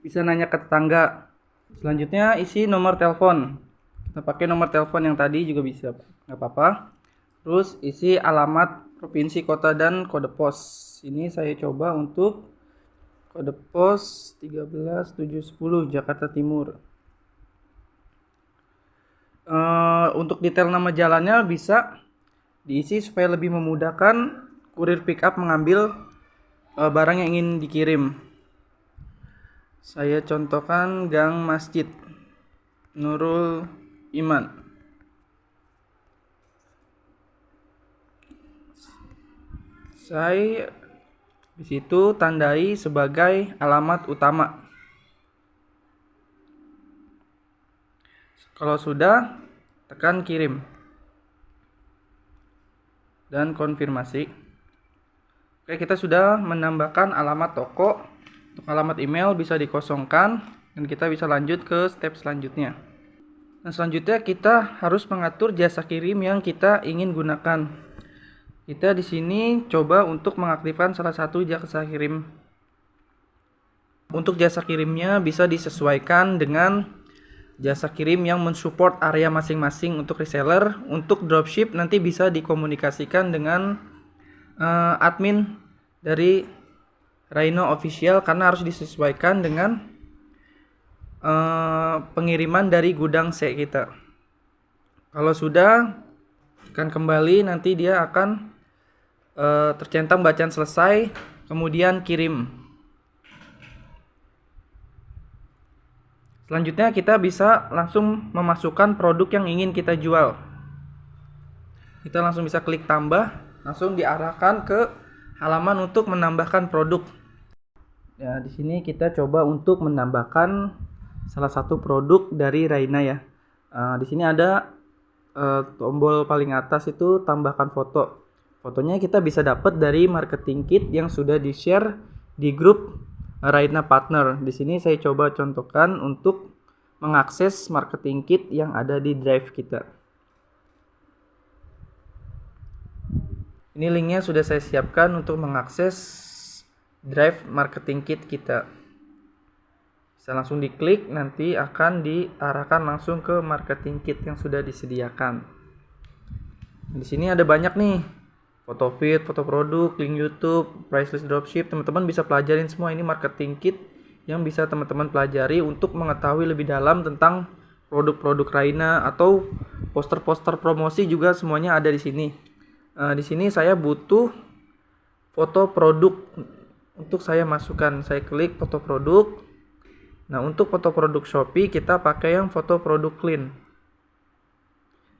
E: bisa nanya ke tetangga. Selanjutnya isi nomor telepon. Kita pakai nomor telepon yang tadi juga bisa, nggak apa-apa. Terus isi alamat provinsi, kota, dan kode pos. Ini saya coba untuk kode pos 13710 Jakarta Timur. Untuk detail nama jalannya bisa diisi supaya lebih memudahkan kurir pick up mengambil barang yang ingin dikirim. Saya contohkan Gang Masjid Nurul Iman. Saya di situ tandai sebagai alamat utama. Kalau sudah, tekan kirim dan konfirmasi. Oke, kita sudah menambahkan alamat toko. Untuk alamat email bisa dikosongkan dan kita bisa lanjut ke step selanjutnya. Nah, selanjutnya kita harus mengatur jasa kirim yang kita ingin gunakan. Kita di sini coba untuk mengaktifkan salah satu jasa kirim. Untuk jasa kirimnya bisa disesuaikan dengan jasa kirim yang mensupport area masing-masing. Untuk reseller, untuk dropship nanti bisa dikomunikasikan dengan admin dari Raina Official karena harus disesuaikan dengan pengiriman dari gudang C kita. Kalau sudah, tekan kembali, nanti dia akan tercentang bacaan selesai, kemudian kirim. Selanjutnya kita bisa langsung memasukkan produk yang ingin kita jual. Kita langsung bisa klik tambah, langsung diarahkan ke halaman untuk menambahkan produk. Ya, di sini kita coba untuk menambahkan salah satu produk dari Raina ya. Di sini ada tombol paling atas itu tambahkan foto. Fotonya kita bisa dapat dari marketing kit yang sudah di-share di grup Raina Partner. Di sini saya coba contohkan untuk mengakses marketing kit yang ada di drive kita. Ini linknya sudah saya siapkan untuk mengakses Drive Marketing Kit kita. Bisa langsung diklik, nanti akan diarahkan langsung ke Marketing Kit yang sudah disediakan. Di sini ada banyak nih, foto feed, foto produk, link YouTube, price list dropship. Teman-teman bisa pelajarin semua, ini Marketing Kit yang bisa teman-teman pelajari untuk mengetahui lebih dalam tentang produk-produk Raina, atau poster-poster promosi juga semuanya ada di sini. Di sini saya butuh foto produk untuk saya masukkan. Saya klik foto produk. Nah, untuk foto produk Shopee kita pakai yang foto produk clean.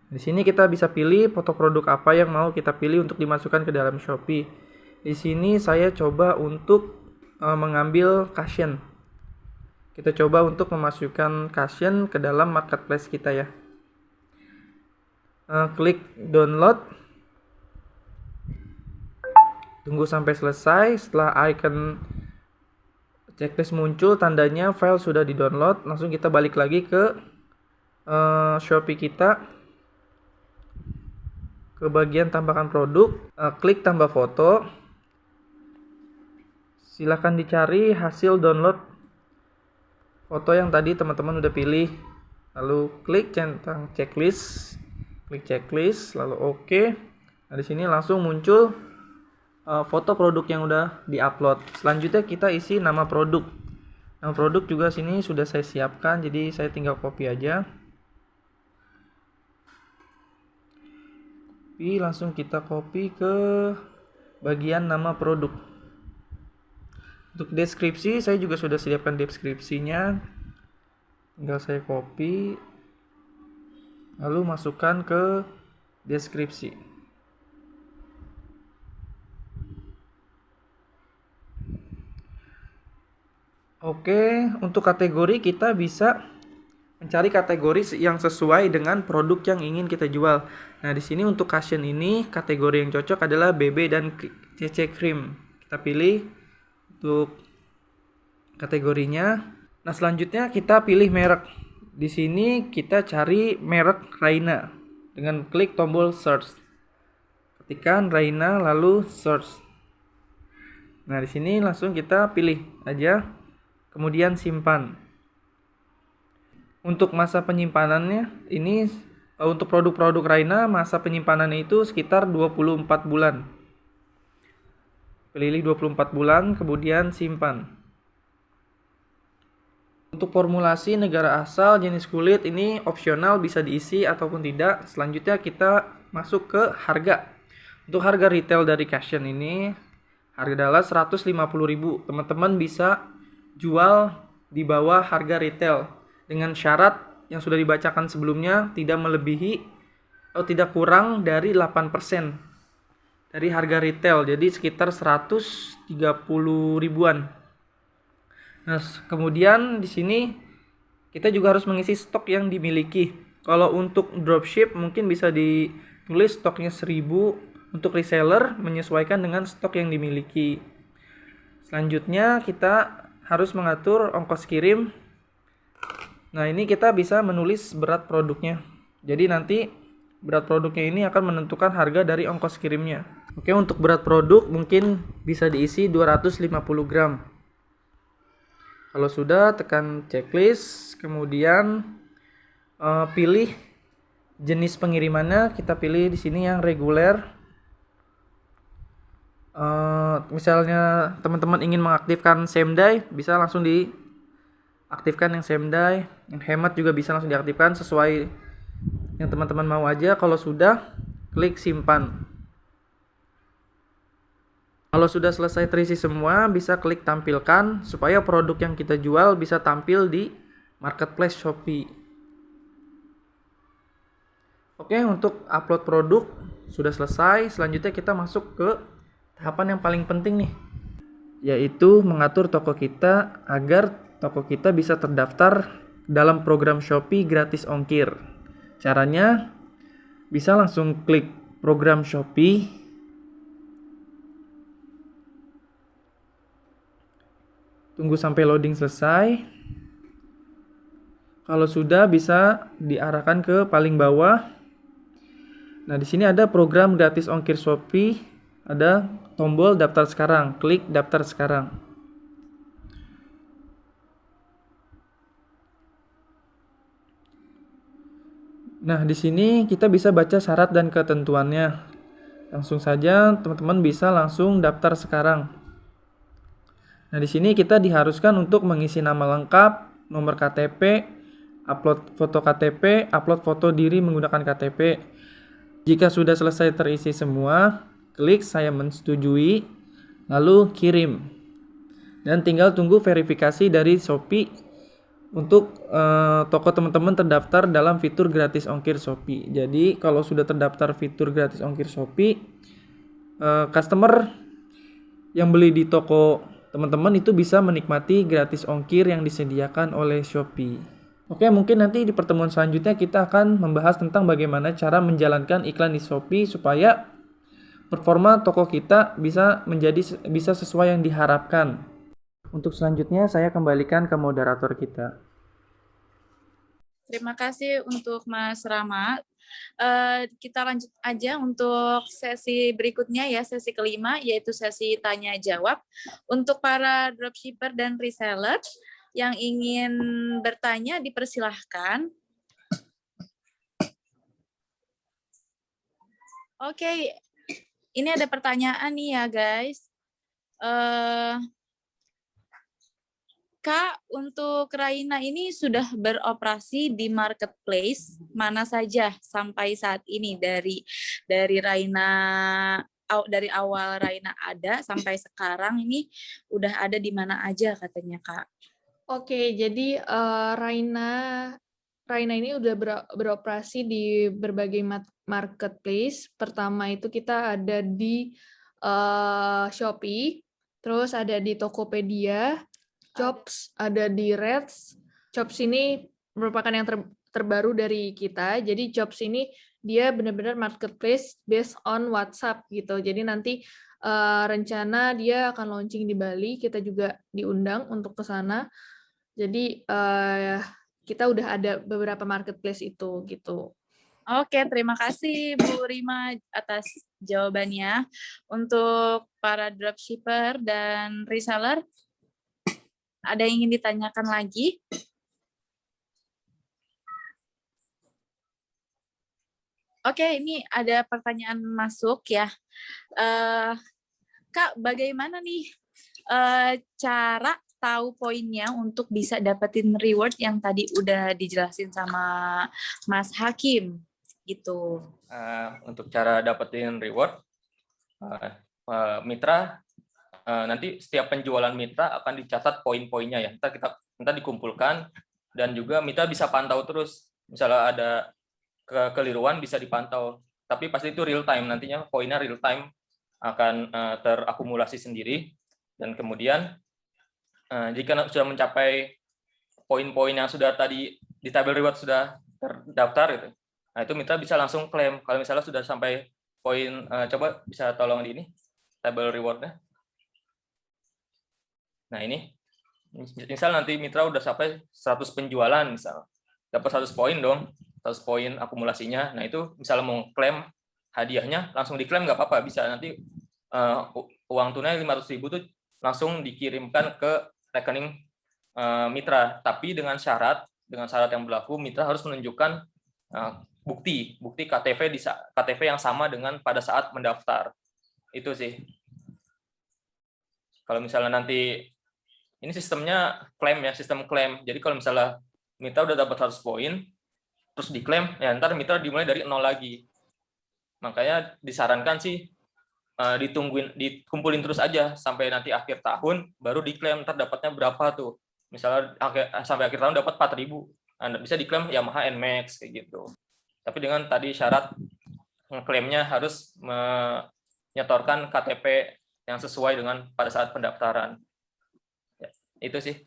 E: Di sini kita bisa pilih foto produk apa yang mau kita pilih untuk dimasukkan ke dalam Shopee. Di sini saya coba untuk mengambil caption. Kita coba untuk memasukkan caption ke dalam marketplace kita ya. Klik download. Tunggu sampai selesai. Setelah icon checklist muncul tandanya file sudah di-download, langsung kita balik lagi ke Shopee kita, ke bagian tambahkan produk, klik tambah foto. Silahkan dicari hasil download foto yang tadi teman-teman udah pilih, lalu klik centang checklist, klik checklist, lalu oke. Nah, di sini langsung muncul foto produk yang udah diupload. Selanjutnya kita isi nama produk. Nama produk juga sini sudah saya siapkan, jadi saya tinggal copy aja. Langsung kita copy ke bagian nama produk. Untuk deskripsi saya juga sudah siapkan deskripsinya. Tinggal saya copy, lalu masukkan ke deskripsi. Oke, untuk kategori kita bisa mencari kategori yang sesuai dengan produk yang ingin kita jual. Nah, di sini untuk caption ini kategori yang cocok adalah BB dan CC cream. Kita pilih untuk kategorinya. Nah, selanjutnya kita pilih merek. Di sini kita cari merek Raina dengan klik tombol search. Ketikkan Raina lalu search. Nah, di sini langsung kita pilih aja. Kemudian simpan. Untuk masa penyimpanannya ini untuk produk-produk Raina masa penyimpanannya itu sekitar 24 bulan. Pilih 24 bulan kemudian simpan. Untuk formulasi negara asal, jenis kulit ini opsional, bisa diisi ataupun tidak. Selanjutnya kita masuk ke harga. Untuk harga retail dari caption ini harga adalah 150.000. Teman-teman bisa jual di bawah harga retail dengan syarat yang sudah dibacakan sebelumnya, tidak melebihi atau tidak kurang dari 8% dari harga retail, jadi sekitar 130 ribuan. Nah, kemudian di sini kita juga harus mengisi stok yang dimiliki. Kalau untuk dropship mungkin bisa ditulis stoknya 1000, untuk reseller menyesuaikan dengan stok yang dimiliki. Selanjutnya kita harus mengatur ongkos kirim. Nah, ini kita bisa menulis berat produknya. Jadi nanti berat produknya ini akan menentukan harga dari ongkos kirimnya. Oke, untuk berat produk mungkin bisa diisi 250 gram. Kalau sudah, tekan checklist, kemudian pilih jenis pengirimannya. Kita pilih di sini yang reguler. Misalnya teman-teman ingin mengaktifkan same day, bisa langsung diaktifkan yang same day. Yang hemat juga bisa langsung diaktifkan sesuai yang teman-teman mau aja. Kalau sudah, klik simpan. Kalau sudah selesai terisi semua, bisa klik tampilkan supaya produk yang kita jual bisa tampil di marketplace Shopee. Oke, untuk upload produk sudah selesai. Selanjutnya kita masuk ke tahapan yang paling penting nih, yaitu mengatur toko kita agar toko kita bisa terdaftar dalam program Shopee gratis ongkir. Caranya bisa langsung klik program Shopee. Tunggu sampai loading selesai. Kalau sudah bisa diarahkan ke paling bawah. Nah, di sini ada program gratis ongkir Shopee. ada tombol daftar sekarang, klik daftar sekarang. Nah, di sini kita bisa baca syarat dan ketentuannya. Langsung saja teman-teman bisa langsung daftar sekarang. Nah, di sini kita diharuskan untuk mengisi nama lengkap, nomor KTP, upload foto KTP, upload foto diri menggunakan KTP. Jika sudah selesai terisi semua, klik saya menyetujui, lalu kirim. Dan tinggal tunggu verifikasi dari Shopee untuk toko teman-teman terdaftar dalam fitur gratis ongkir Shopee. Jadi kalau sudah terdaftar fitur gratis ongkir Shopee, customer yang beli di toko teman-teman itu bisa menikmati gratis ongkir yang disediakan oleh Shopee. Oke, mungkin nanti di pertemuan selanjutnya kita akan membahas tentang bagaimana cara menjalankan iklan di Shopee supaya performa toko kita bisa sesuai yang diharapkan. Untuk selanjutnya saya kembalikan ke moderator kita.
A: Terima kasih untuk Mas Rama. Kita lanjut aja untuk sesi berikutnya ya, sesi kelima, yaitu sesi tanya jawab. Untuk para dropshipper dan reseller yang ingin bertanya dipersilahkan. Oke, ini ada pertanyaan nih ya guys. Kak, untuk Raina ini sudah beroperasi di marketplace mana saja sampai saat ini dari Raina dari awal Raina ada sampai sekarang ini udah ada di mana aja katanya Kak?
B: Oke, jadi Raina ini udah beroperasi di berbagai marketplace. Pertama itu kita ada di Shopee, terus ada di Tokopedia, Jobs, ada di Reds. Jobs ini merupakan yang terbaru dari kita. Jadi Jobs ini dia benar-benar marketplace based on WhatsApp gitu. Jadi nanti rencana dia akan launching di Bali. Kita juga diundang untuk ke sana. Jadi kita udah ada beberapa marketplace itu gitu.
A: Oke, terima kasih Bu Rima atas jawabannya. Untuk para dropshipper dan reseller, ada yang ingin ditanyakan lagi? Oke, ini ada pertanyaan masuk ya. Kak, bagaimana nih cara tahu poinnya untuk bisa dapetin reward yang tadi udah dijelasin sama Mas Hakim gitu?
C: Untuk cara dapetin reward, mitra nanti setiap penjualan mitra akan dicatat poin-poinnya ya. Ntar dikumpulkan dan juga mitra bisa pantau terus. Misalnya ada kekeliruan bisa dipantau. Tapi pasti itu real time, nantinya poinnya real time akan terakumulasi sendiri. Dan kemudian jika sudah mencapai poin-poin yang sudah tadi di tabel reward sudah terdaftar gitu, nah itu mitra bisa langsung klaim. Kalau misalnya sudah sampai poin, coba bisa tolong di ini tabel rewardnya. Nah ini, misal nanti mitra udah sampai 100 penjualan, misal dapat 100 poin dong, 100 poin akumulasinya. Nah itu misalnya mau klaim hadiahnya, langsung diklaim nggak apa-apa, bisa nanti uang tunai 500.000 tuh langsung dikirimkan ke rekening mitra. Tapi dengan syarat yang berlaku, mitra harus menunjukkan bukti KTP yang sama dengan pada saat mendaftar. Itu sih. Kalau misalnya nanti ini sistemnya klaim ya, sistem klaim. Jadi kalau misalnya mitra udah dapat 100 poin, terus diklaim, ya ntar mitra dimulai dari 0 lagi. Makanya disarankan sih dikumpulin terus aja sampai nanti akhir tahun, baru diklaim ntar dapatnya berapa tuh. Misalnya sampai akhir tahun dapat 4.000, Anda bisa diklaim Yamaha NMAX kayak gitu. Tapi dengan tadi syarat klaimnya harus menyetorkan KTP yang sesuai dengan pada saat pendaftaran. Ya, itu sih.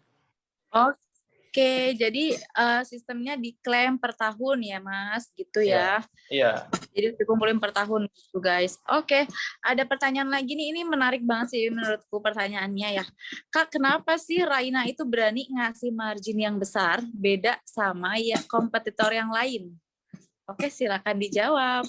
A: Oke, jadi sistemnya diklaim per tahun ya, Mas, gitu ya?
C: Iya.
A: Jadi dikumpulin per tahun, gitu guys. Oke, ada pertanyaan lagi nih, ini menarik banget sih menurutku pertanyaannya ya. Kak, kenapa sih Raina itu berani ngasih margin yang besar, beda sama ya kompetitor yang lain? Oke, silakan dijawab.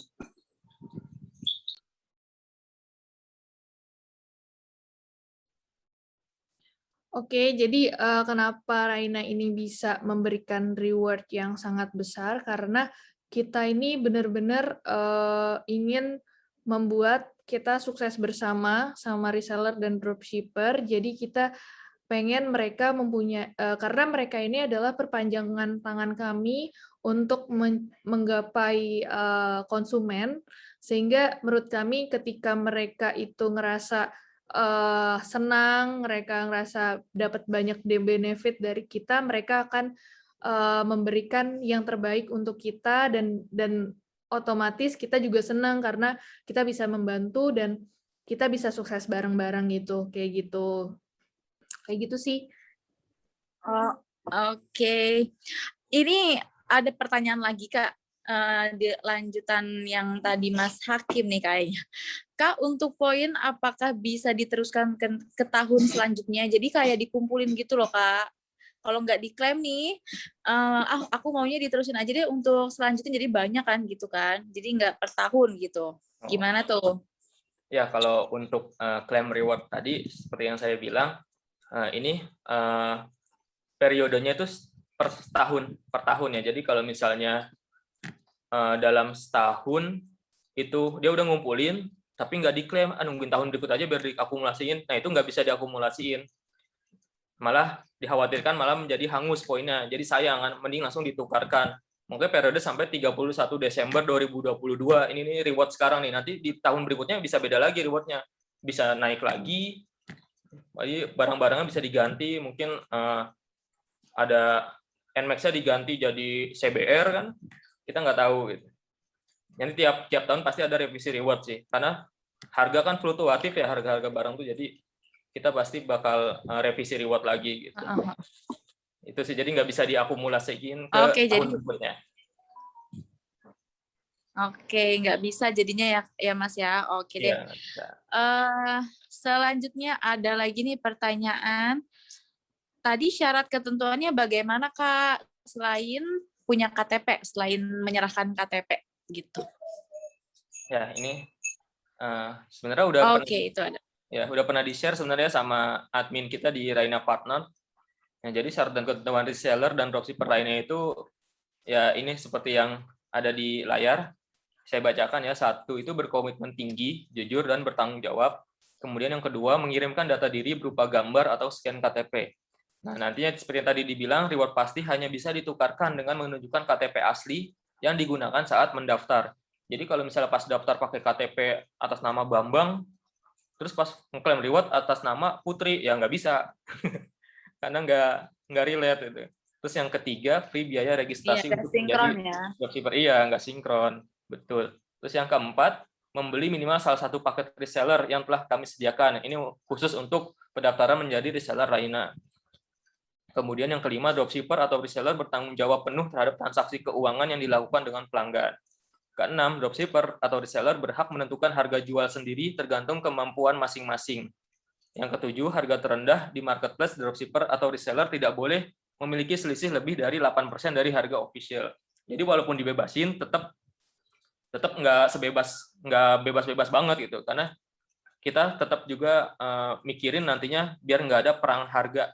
B: Oke, jadi kenapa Raina ini bisa memberikan reward yang sangat besar? Karena kita ini benar-benar ingin membuat kita sukses bersama sama reseller dan dropshipper. Jadi kita pengen mereka mempunyai, karena mereka ini adalah perpanjangan tangan kami untuk menggapai konsumen, sehingga menurut kami ketika mereka itu ngerasa senang, mereka ngerasa dapat banyak benefit dari kita, mereka akan memberikan yang terbaik untuk kita, dan otomatis kita juga senang karena kita bisa membantu dan kita bisa sukses bareng-bareng gitu, kayak gitu sih.
A: Oh, oke. Ini ada pertanyaan lagi, Kak. Di lanjutan yang tadi Mas Hakim nih kayaknya. Kak, untuk poin apakah bisa diteruskan ke tahun selanjutnya? Jadi kayak dikumpulin gitu loh, Kak. Kalau nggak diklaim nih, aku maunya diterusin aja deh untuk selanjutnya, jadi banyak kan gitu kan. Jadi nggak per tahun gitu. Gimana tuh?
C: Ya, kalau untuk claim reward tadi, seperti yang saya bilang, ini periodenya itu per tahun ya. Jadi kalau misalnya dalam setahun itu dia udah ngumpulin, tapi nggak diklaim, nungguin tahun berikut aja biar diakumulasiin. Nah, itu nggak bisa diakumulasiin. Malah dikhawatirkan malah menjadi hangus poinnya. Jadi sayang, mending langsung ditukarkan. Mungkin periode sampai 31 Desember 2022. Ini reward sekarang nih. Nanti di tahun berikutnya bisa beda lagi rewardnya. Bisa naik lagi. Jadi barang-barangnya bisa diganti. Mungkin ada NMAX-nya diganti jadi CBR kan. Kita nggak tahu gitu. Jadi tiap tahun pasti ada revisi reward sih. Karena harga kan fluktuatif ya, harga-harga barang tuh. Jadi kita pasti bakal revisi reward lagi gitu. Itu sih, jadi nggak bisa diakumulasiin ke tahun berikutnya.
A: Oke, nggak bisa jadinya ya Mas ya. Oke deh. Selanjutnya ada lagi nih pertanyaan. Tadi syarat ketentuannya bagaimana, Kak? Selain punya KTP, selain menyerahkan KTP gitu.
C: Ya, ini sebenarnya udah
A: itu ada.
C: Ya, udah pernah di-share sebenarnya sama admin kita di Raina Partner. Nah, jadi syarat dan ketentuan reseller dan dropshipper lainnya itu ya ini seperti yang ada di layar. Saya bacakan ya. 1, itu berkomitmen tinggi, jujur dan bertanggung jawab. Kemudian yang kedua, mengirimkan data diri berupa gambar atau scan KTP. Nah, nantinya seperti yang tadi dibilang, reward pasti hanya bisa ditukarkan dengan menunjukkan KTP asli yang digunakan saat mendaftar. Jadi kalau misalnya pas daftar pakai KTP atas nama Bambang, terus pas ngeklaim reward atas nama Putri, ya nggak bisa. Karena nggak relate itu. Terus yang ketiga, free biaya registrasi untuk menjadi dropshipper. Iya, nggak sinkron. Betul. Terus yang keempat, membeli minimal salah satu paket reseller yang telah kami sediakan. Ini khusus untuk pendaftaran menjadi reseller Raina. Kemudian yang kelima, dropshipper atau reseller bertanggung jawab penuh terhadap transaksi keuangan yang dilakukan dengan pelanggan. Keenam, dropshipper atau reseller berhak menentukan harga jual sendiri tergantung kemampuan masing-masing. Yang ketujuh, harga terendah di marketplace dropshipper atau reseller tidak boleh memiliki selisih lebih dari 8% dari harga official. Jadi walaupun dibebasin, tetap nggak bebas-bebas banget gitu, karena kita tetap juga mikirin nantinya biar nggak ada perang harga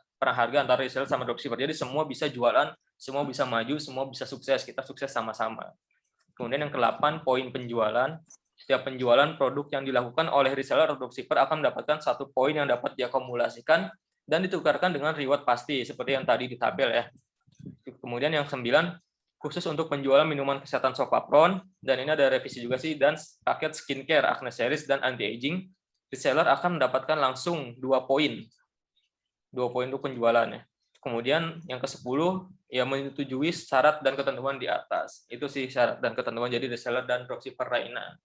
C: antara reseller sama dropshipper. Jadi semua bisa jualan, semua bisa maju, semua bisa sukses, kita sukses sama-sama. Kemudian yang ke-8, poin penjualan. Setiap penjualan produk yang dilakukan oleh reseller atau dropshipper akan mendapatkan 1 poin yang dapat diakumulasikan dan ditukarkan dengan reward pasti, seperti yang tadi di tabel ya. Kemudian yang 9, khusus untuk penjualan minuman kesehatan Sofapron, dan ini ada revisi juga sih, dan paket skincare, accessories, dan anti-aging, reseller akan mendapatkan langsung 2 poin. 2 poin untuk penjualannya. Kemudian yang ke-10, ya menyetujui syarat dan ketentuan di atas. Itu sih syarat dan ketentuan jadi reseller dan dropshipper Raina.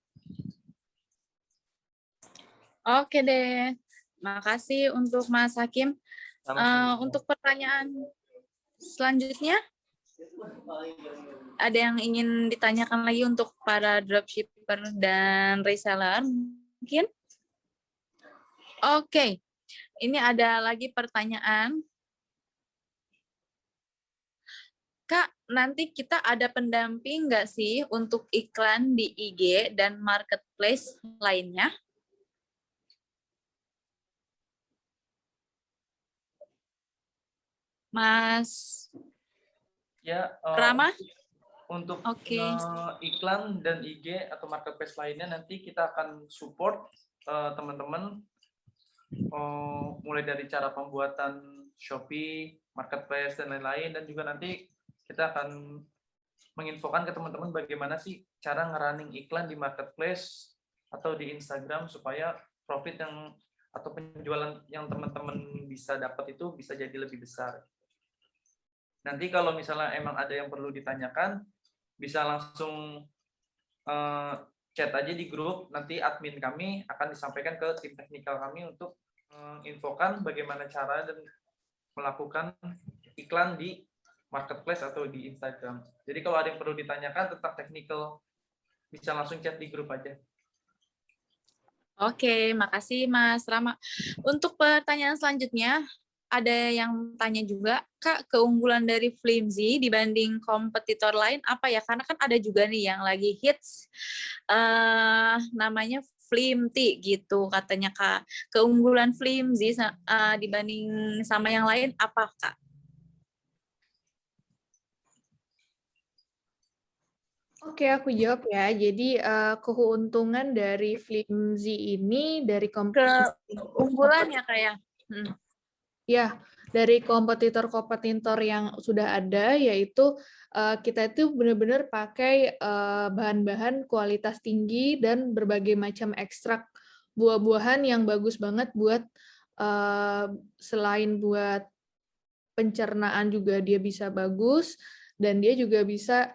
A: Oke deh. Makasih untuk Mas Hakim. Untuk pertanyaan selanjutnya, ada yang ingin ditanyakan lagi untuk para dropshipper dan reseller mungkin? Oke. Ini ada lagi pertanyaan. Kak, nanti kita ada pendamping nggak sih untuk iklan di IG dan marketplace lainnya? Mas
D: Ya,
A: Rama?
D: untuk
A: Oke.
D: iklan dan IG atau marketplace lainnya nanti kita akan support teman-teman mulai dari cara pembuatan Shopee, marketplace dan lain-lain, dan juga nanti kita akan menginfokan ke teman-teman bagaimana sih cara nge-running iklan di marketplace atau di Instagram supaya profit yang atau penjualan yang teman-teman bisa dapat itu bisa jadi lebih besar. Nanti kalau misalnya emang ada yang perlu ditanyakan, bisa langsung chat aja di grup, nanti admin kami akan disampaikan ke tim teknikal kami untuk infokan bagaimana cara dan melakukan iklan di marketplace atau di Instagram. Jadi kalau ada yang perlu ditanyakan tentang technical, bisa langsung chat di grup aja.
A: Oke, makasih Mas Rama. Untuk pertanyaan selanjutnya, ada yang tanya juga, Kak, keunggulan dari Flimsy dibanding kompetitor lain apa ya? Karena kan ada juga nih yang lagi hits, namanya Flimty gitu katanya Kak. Keunggulan Flimsy dibanding sama yang lain apa Kak?
B: Oke, aku jawab ya. Jadi keuntungan dari Flimsy ini dari
A: Keunggulannya kayak
B: ya, dari kompetitor-kompetitor yang sudah ada, yaitu kita itu benar-benar pakai bahan-bahan kualitas tinggi dan berbagai macam ekstrak buah-buahan yang bagus banget buat selain buat pencernaan juga dia bisa bagus, dan dia juga bisa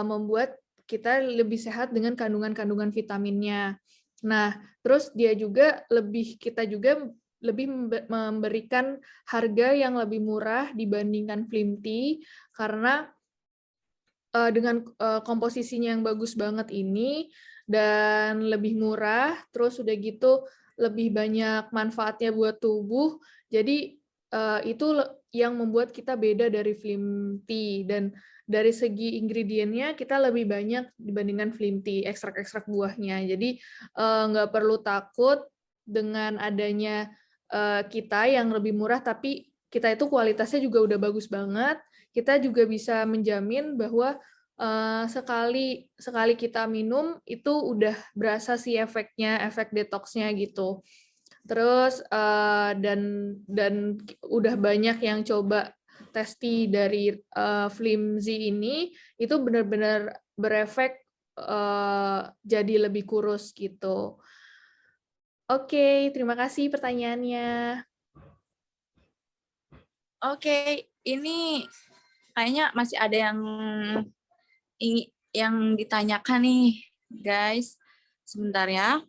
B: membuat kita lebih sehat dengan kandungan-kandungan vitaminnya. Nah, terus kita juga lebih memberikan harga yang lebih murah dibandingkan Flimty, karena dengan komposisinya yang bagus banget ini dan lebih murah, terus udah gitu lebih banyak manfaatnya buat tubuh. Jadi itu yang membuat kita beda dari Flimty, dan dari segi ingredientnya kita lebih banyak dibandingkan Flimty, ekstrak-ekstrak buahnya. Jadi nggak perlu takut dengan adanya kita yang lebih murah, tapi kita itu kualitasnya juga udah bagus banget. Kita juga bisa menjamin bahwa sekali kita minum itu udah berasa sih efeknya, efek detoksnya gitu. Terus dan udah banyak yang coba testi dari Flimsy ini, itu benar-benar berefek jadi lebih kurus gitu. Oke, terima kasih pertanyaannya.
A: Oke, ini kayaknya masih ada yang ditanyakan nih, guys. Sebentar ya.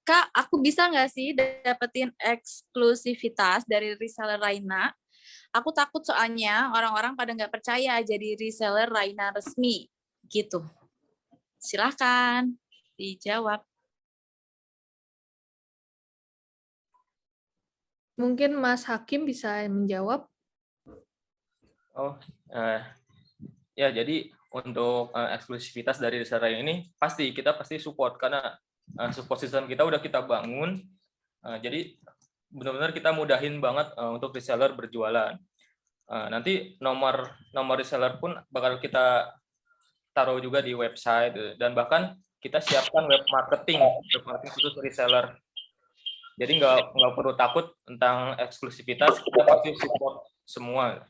A: Kak, aku bisa nggak sih dapetin eksklusivitas dari reseller Raina? Aku takut soalnya orang-orang pada nggak percaya jadi reseller Raina resmi, gitu. Silahkan dijawab.
B: Mungkin Mas Hakim bisa menjawab.
C: Ya, jadi untuk eksklusivitas dari reseller ini kita pasti support, karena support system kita udah kita bangun. Jadi benar-benar kita mudahin banget untuk reseller berjualan. Nanti nomor reseller pun bakal kita taruh juga di website, dan bahkan kita siapkan web marketing khusus reseller. Jadi nggak perlu takut tentang eksklusivitas, kita pasti support semua.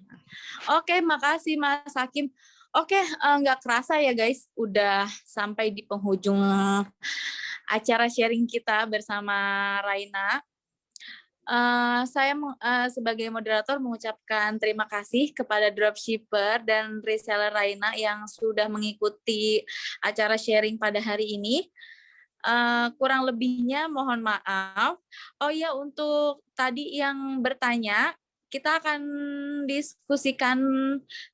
A: Oke, makasih Mas Hakim. Oke, nggak kerasa ya guys, udah sampai di penghujung acara sharing kita bersama Raina. Saya sebagai moderator mengucapkan terima kasih kepada dropshipper dan reseller Raina yang sudah mengikuti acara sharing pada hari ini. Kurang lebihnya mohon maaf. Oh ya, untuk tadi yang bertanya, kita akan diskusikan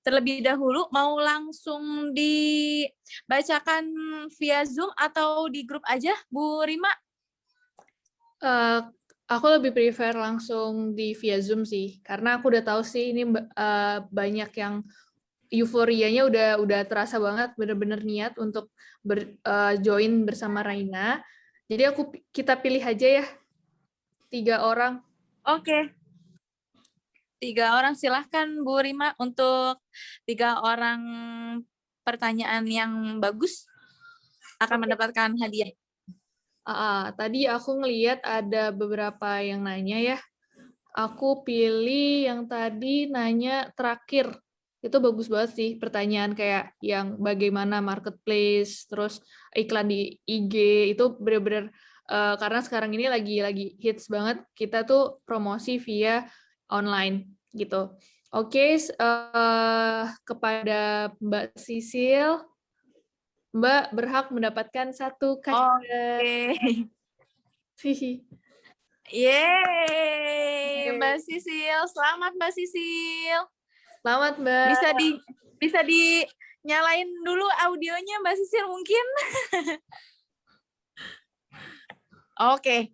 A: terlebih dahulu. Mau langsung dibacakan via Zoom atau di grup aja, Bu Rima?
B: Aku lebih prefer langsung di via Zoom sih, karena aku udah tahu sih ini banyak yang euforianya udah terasa banget, bener-bener niat untuk join bersama Raina. Jadi kita pilih aja ya 3 orang.
A: Oke. 3 orang, silahkan Bu Rima untuk 3 orang pertanyaan yang bagus akan mendapatkan hadiah.
B: Tadi aku ngeliat ada beberapa yang nanya ya. Aku pilih yang tadi nanya terakhir. Itu bagus banget sih, pertanyaan kayak yang bagaimana marketplace, terus iklan di IG, itu bener-bener karena sekarang ini lagi hits banget, kita tuh promosi via online gitu. Oke, kepada Mbak Sisil, Mbak berhak mendapatkan 1 cash
A: Oke. Yeay, Mbak Sisil. Selamat Mbak Sisil.
B: Selamat, Mbak.
A: Bisa dinyalain dulu audionya Mbak Sisil mungkin. Oke.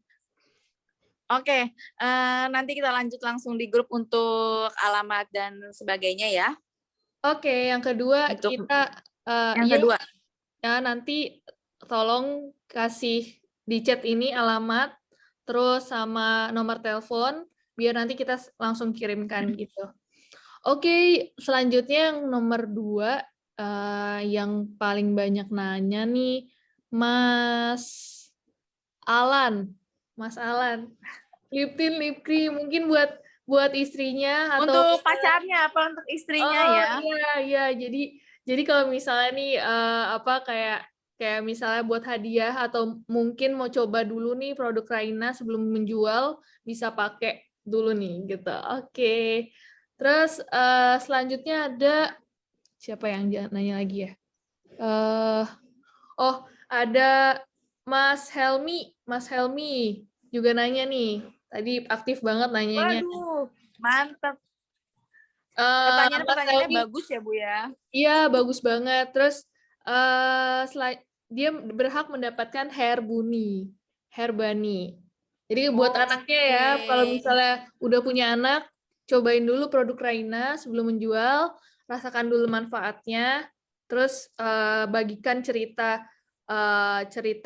A: Nanti kita lanjut langsung di grup untuk alamat dan sebagainya ya.
B: Oke, yang kedua
A: Untuk
B: kita
A: yang kedua.
B: ya nanti tolong kasih di chat ini alamat terus sama nomor telepon biar nanti kita langsung kirimkan gitu. Oke, selanjutnya yang nomor 2 yang paling banyak nanya nih Mas Alan. Lip tint, lip cream mungkin buat istrinya atau
A: Untuk pacarnya apa untuk istrinya ya?
B: Iya. Jadi kalau misalnya nih kayak misalnya buat hadiah atau mungkin mau coba dulu nih produk Raina sebelum menjual bisa pakai dulu nih gitu. Oke. Terus selanjutnya ada siapa yang nanya lagi ya? Ada Mas Helmi juga nanya nih. Tadi aktif banget nanyanya.
A: Waduh, mantap.
B: Mas
A: Pertanyaannya
B: Helmi,
A: bagus ya Bu ya.
B: iya, bagus banget. Terus dia berhak mendapatkan hair bunny. Jadi buat anaknya ya, kalau misalnya udah punya anak, cobain dulu produk Raina sebelum menjual, rasakan dulu manfaatnya, terus bagikan cerita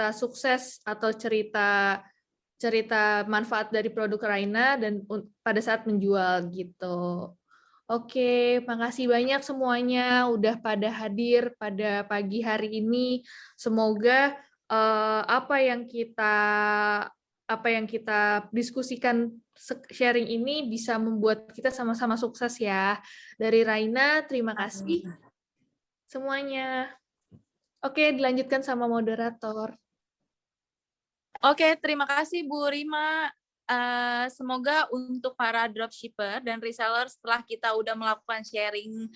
B: sukses atau cerita manfaat dari produk Raina dan pada saat menjual gitu. Oke, makasih banyak semuanya udah pada hadir pada pagi hari ini. Semoga apa yang kita diskusikan sharing ini bisa membuat kita sama-sama sukses ya. Dari Raina, terima kasih semuanya. Oke, dilanjutkan sama moderator.
A: Oke, terima kasih Bu Rima. Semoga untuk para dropshipper dan reseller setelah kita udah melakukan sharing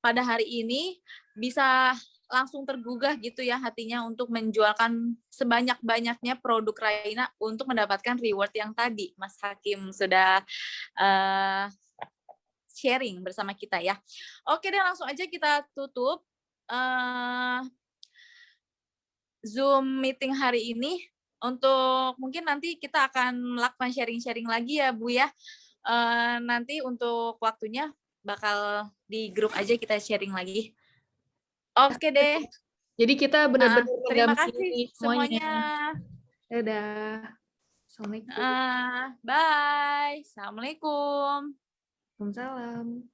A: pada hari ini bisa langsung tergugah gitu ya hatinya untuk menjualkan sebanyak-banyaknya produk Raina untuk mendapatkan reward yang tadi Mas Hakim sudah sharing bersama kita ya. Oke deh, langsung aja kita tutup Zoom meeting hari ini. Untuk mungkin nanti kita akan melakukan sharing-sharing lagi ya Bu ya. Nanti untuk waktunya bakal di grup aja kita sharing lagi. Oke deh.
B: Jadi kita benar-benar
A: terima kasih semuanya.
B: Dadah. Assalamualaikum.
A: Bye. Assalamualaikum.
B: Waalaikumsalam.